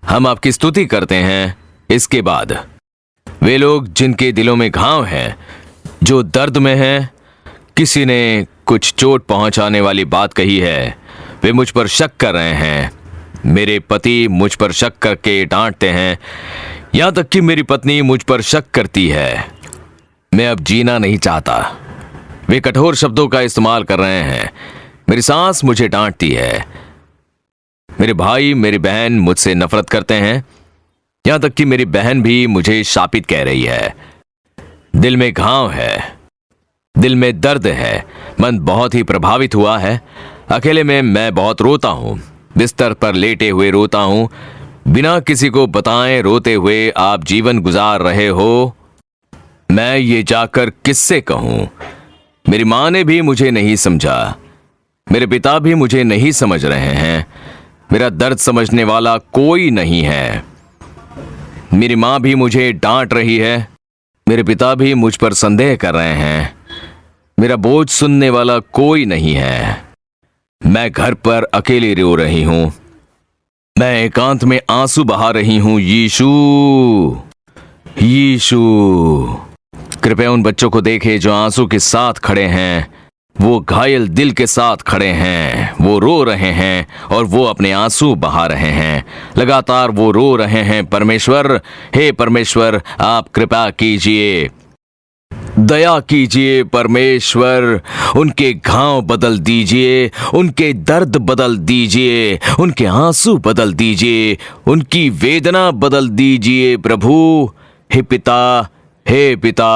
हम आपकी स्तुति करते हैं। इसके बाद वे लोग जिनके दिलों में घाव हैं, जो दर्द में हैं, किसी ने कुछ चोट पहुंचाने वाली बात कही है, वे मुझ पर शक कर रहे हैं। मेरे पति मुझ पर शक करके डांटते हैं, यहां तक कि मेरी पत्नी मुझ पर शक करती है। मैं अब जीना नहीं चाहता। वे कठोर शब्दों का इस्तेमाल कर रहे हैं। मेरी सास मुझे डांटती है। मेरे भाई, मेरी बहन मुझसे नफरत करते हैं। यहां तक कि मेरी बहन भी मुझे शापित कह रही है। दिल में घाव है, दिल में दर्द है, मन बहुत ही प्रभावित हुआ है। अकेले में मैं बहुत रोता हूं, बिस्तर पर लेटे हुए रोता हूं, बिना किसी को बताए रोते हुए आप जीवन गुजार रहे हो। मैं ये जाकर किससे कहूं? मेरी माँ ने भी मुझे नहीं समझा, मेरे पिता भी मुझे नहीं समझ रहे हैं, मेरा दर्द समझने वाला कोई नहीं है। मेरी माँ भी मुझे डांट रही है, मेरे पिता भी मुझ पर संदेह कर रहे हैं, मेरा बोझ सुनने वाला कोई नहीं है। मैं घर पर अकेली रो रही हूं, मैं एकांत में आंसू बहा रही हूं। यीशु, यीशु, कृपया उन बच्चों को देखे जो आंसू के साथ खड़े हैं, वो घायल दिल के साथ खड़े हैं, वो रो रहे हैं और वो अपने आंसू बहा रहे हैं, लगातार वो रो रहे हैं। परमेश्वर, हे परमेश्वर, आप कृपा कीजिए, दया कीजिए परमेश्वर, उनके घाव बदल दीजिए, उनके दर्द बदल दीजिए, उनके आंसू बदल दीजिए, उनकी वेदना बदल दीजिए प्रभु। हे पिता, हे पिता,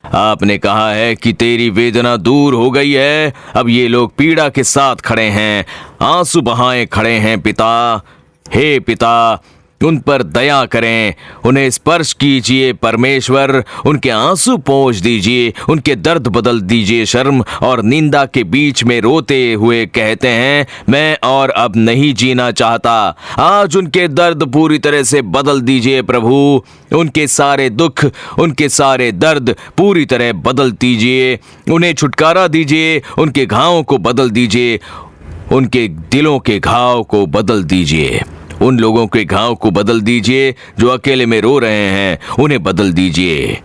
आपने कहा है कि तेरी वेदना दूर हो गई है। अब ये लोग पीड़ा के साथ खड़े हैं, आंसू बहाए खड़े हैं। पिता, हे पिता, उन पर दया करें, उन्हें स्पर्श कीजिए परमेश्वर, उनके आंसू पोंछ दीजिए, उनके दर्द बदल दीजिए। शर्म और निंदा के बीच में रोते हुए कहते हैं, मैं और अब नहीं जीना चाहता। आज उनके दर्द पूरी तरह से बदल दीजिए प्रभु, उनके सारे दुख, उनके सारे दर्द पूरी तरह बदल दीजिए, उन्हें छुटकारा दीजिए, उनके घावों को बदल दीजिए, उनके दिलों के घाव को बदल दीजिए, उन लोगों के घाव को बदल दीजिए जो अकेले में रो रहे हैं, उन्हें बदल दीजिए।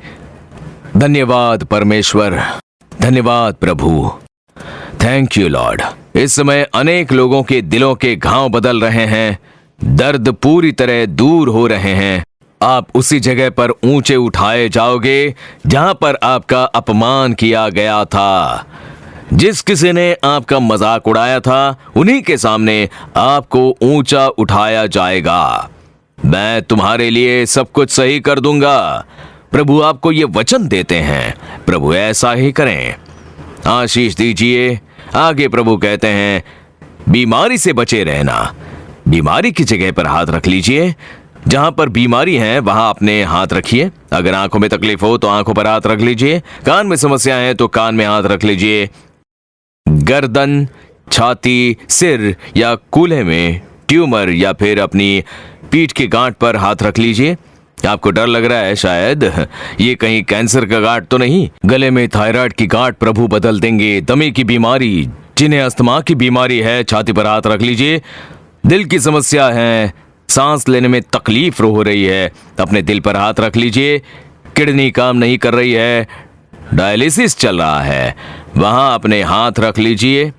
धन्यवाद परमेश्वर, धन्यवाद प्रभु, थैंक यू लॉर्ड। इस समय अनेक लोगों के दिलों के घाव बदल रहे हैं, दर्द पूरी तरह दूर हो रहे हैं। आप उसी जगह पर ऊंचे उठाए जाओगे जहां पर आपका अपमान किया गया था। जिस किसी ने आपका मजाक उड़ाया था, उन्हीं के सामने आपको ऊंचा उठाया जाएगा। मैं तुम्हारे लिए सब कुछ सही कर दूंगा। प्रभु आपको ये वचन देते हैं, प्रभु ऐसा ही करें। आशीष दीजिए। आगे प्रभु कहते हैं, बीमारी से बचे रहना। बीमारी की जगह पर हाथ रख लीजिए। जहां पर बीमारी है वहां अपने हाथ रखिए। अगर आंखों में तकलीफ हो तो आंखों पर हाथ रख लीजिए। कान में समस्या है तो कान में हाथ रख लीजिए। गर्दन, छाती, सिर या कूल्हे में ट्यूमर या फिर अपनी पीठ की गांठ पर हाथ रख लीजिए। आपको डर लग रहा है शायद ये कहीं कैंसर का गांठ तो नहीं। गले में थायराइड की गांठ प्रभु बदल देंगे। दमे की बीमारी, जिन्हें अस्थमा की बीमारी है, छाती पर हाथ रख लीजिए। दिल की समस्या है, सांस लेने में तकलीफ हो रही है, अपने दिल पर हाथ रख लीजिए। किडनी काम नहीं कर रही है, डायलिसिस चल रहा है, वहां अपने हाथ रख लीजिए।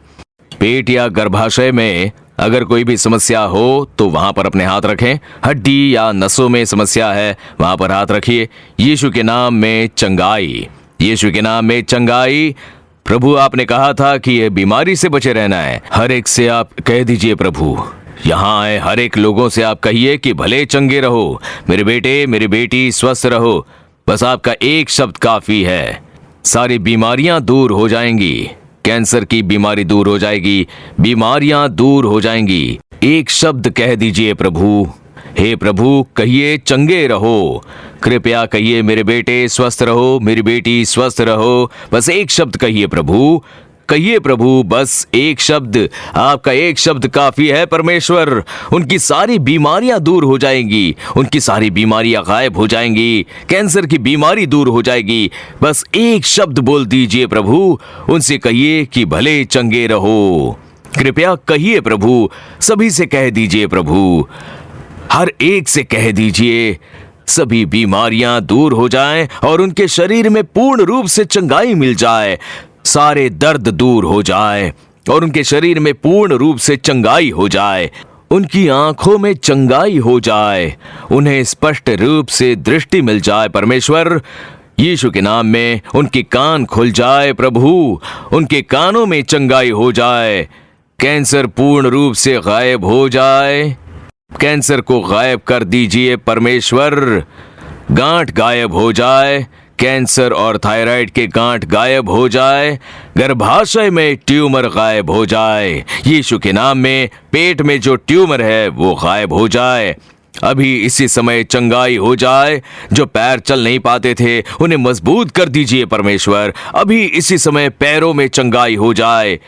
पेट या गर्भाशय में अगर कोई भी समस्या हो तो वहां पर अपने हाथ रखें। हड्डी या नसों में समस्या है, वहां पर हाथ रखिए। यीशु के नाम में चंगाई, यीशु के नाम में चंगाई। प्रभु आपने कहा था कि यह बीमारी से बचे रहना है। हर एक से आप कह दीजिए प्रभु, यहाँ आए हर एक लोगों से आप कहिए कि भले चंगे रहो, मेरे बेटे मेरी बेटी स्वस्थ रहो। बस आपका एक शब्द काफी है, सारी बीमारियां दूर हो जाएंगी। कैंसर की बीमारी दूर हो जाएगी, बीमारियां दूर हो जाएंगी। एक शब्द कह दीजिए प्रभु। हे प्रभु, कहिए चंगे रहो। कृपया कहिए मेरे बेटे स्वस्थ रहो, मेरी बेटी स्वस्थ रहो। बस एक शब्द कहिए प्रभु, कहिए प्रभु, बस एक शब्द। आपका एक शब्द काफी है परमेश्वर। उनकी सारी बीमारियां दूर हो जाएंगी, उनकी सारी बीमारियां गायब हो जाएंगी। कैंसर की बीमारी दूर हो जाएगी। बस एक शब्द बोल दीजिए प्रभु, उनसे कहिए कि भले चंगे रहो। कृपया कहिए प्रभु, सभी से कह दीजिए प्रभु, हर एक से कह दीजिए सभी बीमारियां दूर हो जाएं और उनके शरीर में पूर्ण रूप से चंगाई मिल जाए। सारे दर्द दूर हो जाए और उनके शरीर में पूर्ण रूप से चंगाई हो जाए। उनकी आंखों में चंगाई हो जाए, उन्हें स्पष्ट रूप से दृष्टि मिल जाए परमेश्वर। यीशु के नाम में उनके कान खुल जाए प्रभु, उनके कानों में चंगाई हो जाए। कैंसर पूर्ण रूप से गायब हो जाए। कैंसर को गायब कर दीजिए परमेश्वर। गांठ गायब हो जाए, कैंसर और थायराइड के गांठ गायब हो जाए, गर्भाशय में ट्यूमर गायब हो जाए, यीशु के नाम में पेट में जो ट्यूमर है वो गायब हो जाए। अभी इसी समय चंगाई हो जाए। जो पैर चल नहीं पाते थे उन्हें मजबूत कर दीजिए परमेश्वर। अभी इसी समय पैरों में चंगाई हो जाए,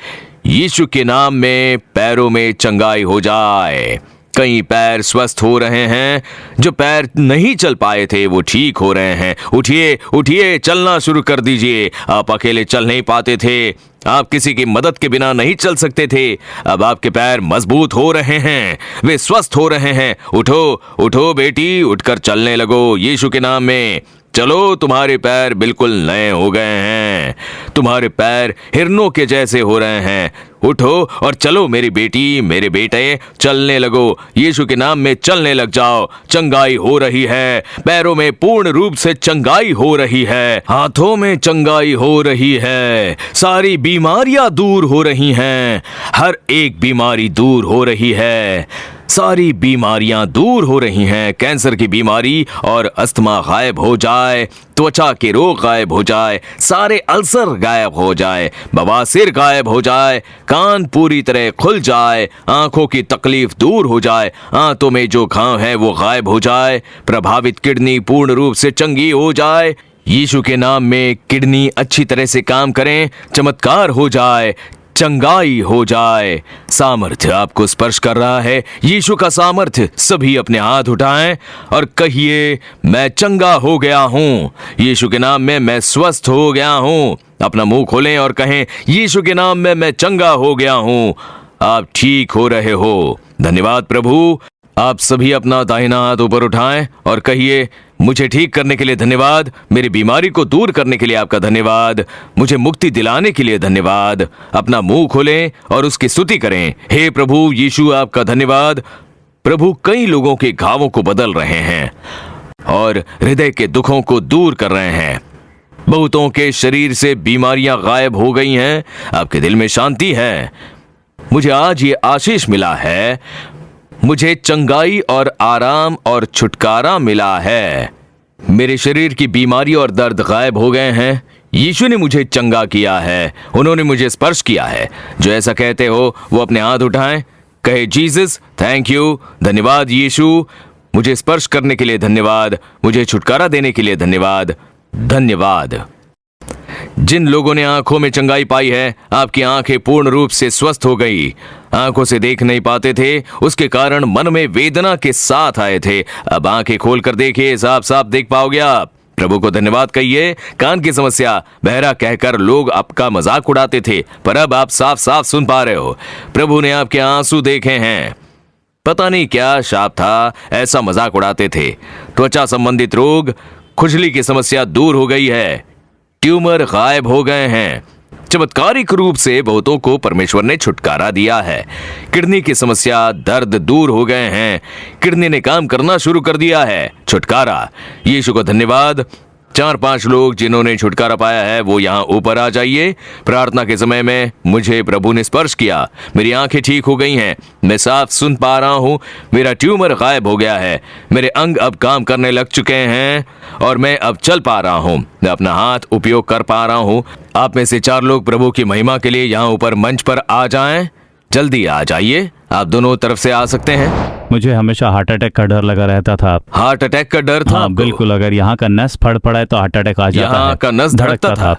यीशु के नाम में पैरों में चंगाई हो जाए। कई पैर स्वस्थ हो रहे हैं, जो पैर नहीं चल पाए थे वो ठीक हो रहे हैं। उठिए उठिए, चलना शुरू कर दीजिए। आप अकेले चल नहीं पाते थे, आप किसी की मदद के बिना नहीं चल सकते थे। अब आपके पैर मजबूत हो रहे हैं, वे स्वस्थ हो रहे हैं। उठो उठो बेटी, उठकर चलने लगो यीशु के नाम में। चलो, तुम्हारे पैर बिल्कुल नए हो गए हैं, तुम्हारे पैर हिरनों के जैसे हो रहे हैं। उठो और चलो मेरी बेटी, मेरे बेटे, चलने लगो यीशु के नाम में, चलने लग जाओ। चंगाई हो रही है, पैरों में पूर्ण रूप से चंगाई हो रही है, हाथों में चंगाई हो रही है, सारी बीमारियां दूर हो रही हैं, हर एक बीमारी दूर हो रही है, सारी बीमारियां दूर हो रही हैं। कैंसर की बीमारी और अस्थमा गायब हो जाए, त्वचा के रोग गायब हो जाए, सारे अल्सर गायब हो जाए, बवासीर गायब हो जाए, कान पूरी तरह खुल जाए, आंखों की तकलीफ दूर हो जाए, आंतों में जो घाव है वो गायब हो जाए, प्रभावित किडनी पूर्ण रूप से चंगी हो जाए। यीशु के नाम में किडनी अच्छी तरह से काम करें, चमत्कार हो जाए, चंगाई हो जाए। सामर्थ्य आपको स्पर्श कर रहा है, यीशु का सामर्थ्य। सभी अपने हाथ उठाएं और कहिए, मैं चंगा हो गया हूं, यीशु के नाम में मैं स्वस्थ हो गया हूं। अपना मुंह खोलें और कहें, यीशु के नाम में मैं चंगा हो गया हूं। आप ठीक हो रहे हो, धन्यवाद प्रभु। आप सभी अपना दाहिना हाथ ऊपर उठाएं और कहिए, मुझे ठीक करने के लिए धन्यवाद, मेरी बीमारी को दूर करने के लिए आपका धन्यवाद, मुझे मुक्ति दिलाने के लिए धन्यवाद। अपना मुंह खोलें और उसकी स्तुति करें। हे प्रभु यीशु, आपका धन्यवाद। प्रभु कई लोगों के घावों को बदल रहे हैं और हृदय के दुखों को दूर कर रहे हैं। बहुतों के शरीर से बीमारियां गायब हो गई हैं, आपके दिल में शांति है। मुझे आज ये आशीष मिला है, मुझे चंगाई और आराम और छुटकारा मिला है। मेरे शरीर की बीमारी और दर्द गायब हो गए हैं, यीशु ने मुझे चंगा किया है, उन्होंने मुझे स्पर्श किया है। जो ऐसा कहते हो वो अपने हाथ उठाएं, कहे, जीसस थैंक यू, धन्यवाद यीशु, मुझे स्पर्श करने के लिए धन्यवाद, मुझे छुटकारा देने के लिए धन्यवाद, धन्यवाद। जिन लोगों ने आंखों में चंगाई पाई है, आपकी आंखें पूर्ण रूप से स्वस्थ हो गई। आंखों से देख नहीं पाते थे, उसके कारण मन में वेदना के साथ आए थे, अब आंखें खोलकर देखिए, साफ साफ देख पाओगे आप। प्रभु को धन्यवाद कहिए। कान की समस्या बहरा कहकर लोग आपका मजाक उड़ाते थे, पर अब आप साफ साफ सुन पा रहे हो। प्रभु ने आपके आंसू देखे हैं, पता नहीं क्या शाप था, ऐसा मजाक उड़ाते थे। त्वचा संबंधित रोग, खुजली की समस्या दूर हो गई है, ट्यूमर गायब हो गए हैं। चमत्कारिक रूप से बहुतों को परमेश्वर ने छुटकारा दिया है। किडनी की समस्या, दर्द दूर हो गए हैं, किडनी ने काम करना शुरू कर दिया है, छुटकारा। यीशु को धन्यवाद। 4-5 लोग जिन्होंने छुटकारा पाया है वो यहाँ ऊपर आ जाइए। प्रार्थना के समय में मुझे प्रभु ने स्पर्श किया, मेरी आंखें ठीक हो गई हैं, मैं साफ सुन पा रहा हूँ, मेरा ट्यूमर गायब हो गया है, मेरे अंग अब काम करने लग चुके हैं और मैं अब चल पा रहा हूँ, मैं अपना हाथ उपयोग कर पा रहा हूँ। आप में से 4 लोग प्रभु की महिमा के लिए यहाँ ऊपर मंच पर आ जाएं, जल्दी आ जाइए। आप दोनों तरफ से आ सकते हैं। मुझे हमेशा हार्ट अटैक का डर लगा रहता था। हार्ट अटैक का डर था? हाँ बिल्कुल, अगर यहाँ का नस फड़ पड़ा है तो हार्ट अटैक आ जाता है। यहाँ का नस धड़कता था?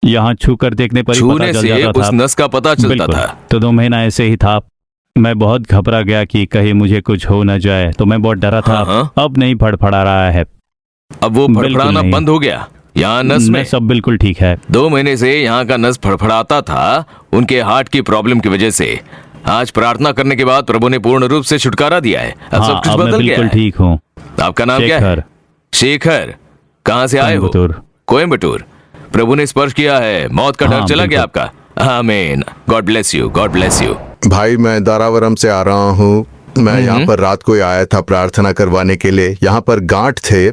यहाँ छू कर देखने पर छूने से उस नस का पता चलता था। तो 2 महीना ऐसे ही था। मैं बहुत घबरा गया कि कहीं मुझे कुछ हो न जाए, तो मैं बहुत डरा था। अब नहीं फड़फड़ा रहा है, अब वो फड़फड़ाना बंद हो गया। यहाँ नस में सब बिल्कुल ठीक है। 2 महीने से यहाँ का नस फड़फड़ाता था उनके हार्ट की प्रॉब्लम की वजह से। आज प्रार्थना करने के बाद प्रभु ने पूर्ण रूप से छुटकारा दिया है। अब सब कुछ बदल गया है। ठीक हूँ। आपका नाम क्या है? शेखर। कहाँ से आए हो? कोयम्बटूर। प्रभु ने स्पर्श किया है, मौत का डर चला गया आपका। आमीन। God bless you, God bless you. भाई मैं दारावरम से आ रहा हूँ। मैं यहाँ पर रात को आया था प्रार्थना करवाने के लिए। यहाँ पर गांठ थे,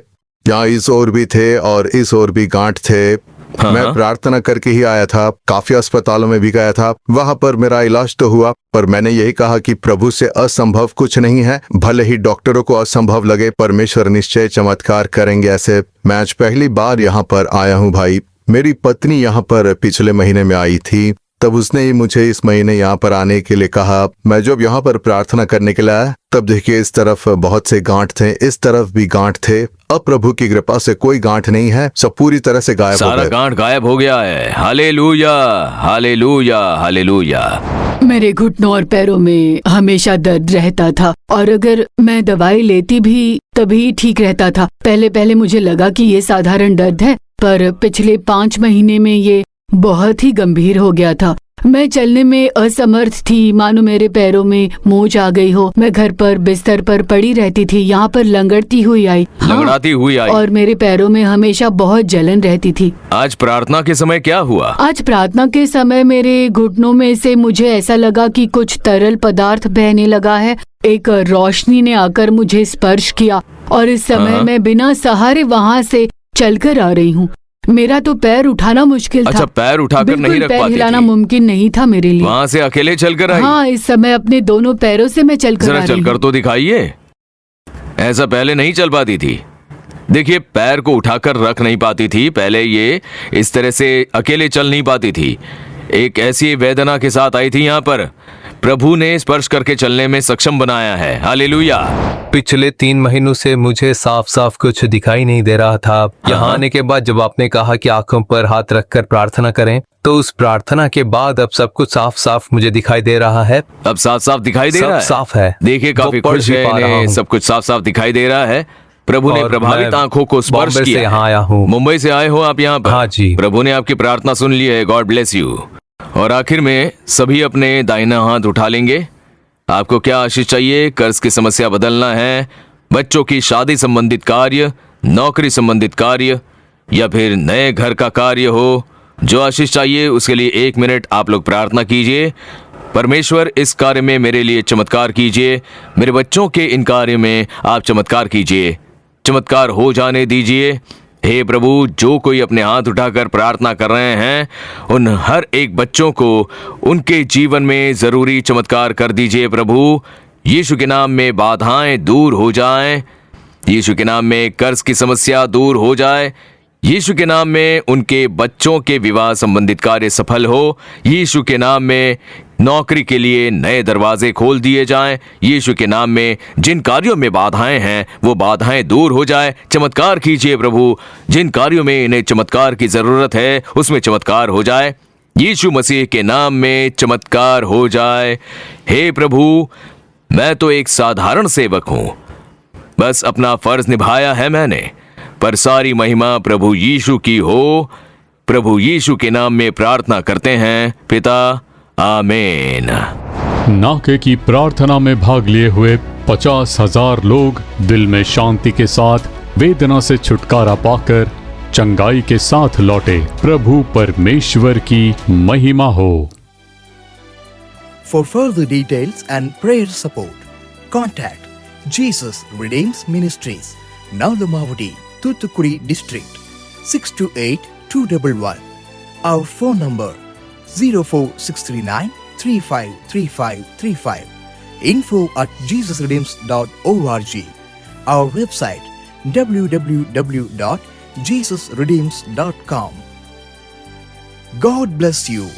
यहाँ इस ओर भी थे और इस ओर भी गांठ थे। हाँ। मैं प्रार्थना करके ही आया था, काफी अस्पतालों में भी गया था, वहां पर मेरा इलाज तो हुआ, पर मैंने यही कहा कि प्रभु से असंभव कुछ नहीं है। भले ही डॉक्टरों को असंभव लगे, परमेश्वर निश्चय चमत्कार करेंगे। ऐसे मैं आज पहली बार यहाँ पर आया हूँ भाई। मेरी पत्नी यहाँ पर पिछले महीने में आई थी, तब उसने ही मुझे इस महीने यहाँ पर आने के लिए कहा। मैं जब यहाँ पर प्रार्थना करने के लिए आया, तब देखिए इस तरफ बहुत से गांठ थे, इस तरफ भी गांठ थे। अब प्रभु की कृपा से कोई गांठ नहीं है, सब पूरी तरह से गायब हो सारा गए। गांठ गायब हो गया है। Hallelujah, hallelujah, hallelujah. मेरे घुटनों और पैरों में हमेशा दर्द रहता था और अगर मैं दवाई लेती भी तभी ठीक रहता था। पहले पहले मुझे लगा कि ये साधारण दर्द है, पर पिछले 5 महीने में ये बहुत ही गंभीर हो गया था। मैं चलने में असमर्थ थी, मानो मेरे पैरों में मोच आ गई हो। मैं घर पर बिस्तर पर पड़ी रहती थी, यहाँ पर लंगड़ती हुई आई। लंगड़ाती हुई आई। और मेरे पैरों में हमेशा बहुत जलन रहती थी। आज प्रार्थना के समय क्या हुआ? आज प्रार्थना के समय मेरे घुटनों में से मुझे ऐसा लगा कि कुछ तरल पदार्थ बहने लगा है। एक रोशनी ने आकर मुझे स्पर्श किया और इस समय मैं बिना सहारे वहाँ से चलकर आ रही हूँ। मेरा तो पैर उठाना मुश्किल था। अच्छा, पैर उठाकर नहीं रख पैर पाती हिलाना थी। मुमकिन नहीं था मेरे लिए। वहाँ से अकेले चलकर आई? हाँ, इस समय अपने दोनों पैरों से मैं चलकर आ जरा रही चलकर हूँ। तो दिखाइए। ऐसा पहले नहीं चल पाती थी। देखिए, पैर को उठाकर रख नहीं पाती थी पहले, ये इस तरह से अकेले चल नहीं पाती थी। एक ऐसी वेदना के साथ आई थी यहाँ पर। प्रभु ने स्पर्श करके चलने में सक्षम बनाया है। हालेलुया। पिछले 3 महीनों से मुझे साफ साफ कुछ दिखाई नहीं दे रहा था। यहाँ आने के बाद जब आपने कहा कि आंखों पर हाथ रखकर प्रार्थना करें, तो उस प्रार्थना के बाद अब सब कुछ साफ साफ मुझे दिखाई दे रहा है। अब साफ साफ दिखाई दे सब रहा है। साफ है। देखिए, काफी वो पढ़ खुश भी है पा रहा इन्हें, हूँ। सब कुछ साफ साफ दिखाई दे रहा है। प्रभु ने और प्रभावित मैं आंखों को स्पर्श बॉम्बे से किया। यहाँ आया हूँ। मुंबई से आए हो आप यहाँ पर? हाँ जी। प्रभु ने आपकी प्रार्थना सुन ली है। God bless you. और आखिर में सभी अपने दाहिना हाथ उठा लेंगे। आपको क्या आशीष चाहिए? कर्ज की समस्या बदलना है, बच्चों की शादी संबंधित कार्य, नौकरी संबंधित कार्य, या फिर नए घर का कार्य हो, जो आशीष चाहिए उसके लिए 1 मिनट आप लोग प्रार्थना कीजिए। परमेश्वर, इस कार्य में मेरे लिए चमत्कार कीजिए। मेरे बच्चों के इन कार्य में आप चमत्कार कीजिए, चमत्कार हो जाने दीजिए। हे प्रभु, जो कोई अपने हाथ उठाकर प्रार्थना कर रहे हैं, उन हर एक बच्चों को उनके जीवन में जरूरी चमत्कार कर दीजिए प्रभु। यीशु के नाम में बाधाएं दूर हो जाएं। यीशु के नाम में कर्ज की समस्या दूर हो जाए। यीशु के नाम में उनके बच्चों के विवाह संबंधित कार्य सफल हो। यीशु के नाम में नौकरी के लिए नए दरवाजे खोल दिए जाएं। यीशु के नाम में जिन कार्यों में बाधाएं हैं, वो बाधाएं दूर हो जाए। चमत्कार कीजिए प्रभु। जिन कार्यों में इन्हें चमत्कार की जरूरत है, उसमें चमत्कार हो जाए। यीशु मसीह के नाम में चमत्कार हो जाए। हे प्रभु, मैं तो एक साधारण सेवक हूं, बस अपना फर्ज निभाया है मैंने, पर सारी महिमा प्रभु यीशु की हो। प्रभु यीशु के नाम में प्रार्थना करते हैं पिता, आमीन। नाके की प्रार्थना में भाग लिए हुए 50,000 लोग दिल में शांति के साथ वेदना से छुटकारा पाकर चंगाई के साथ लौटे। प्रभु परमेश्वर की महिमा हो। For further details and prayer support, contact Jesus Redeems Ministries, Nalumavadi, Thoothukudi District, 628-211. Our phone number 04639 353535. info@jesusredeems.org. Our website www.jesusredeems.com. God bless you.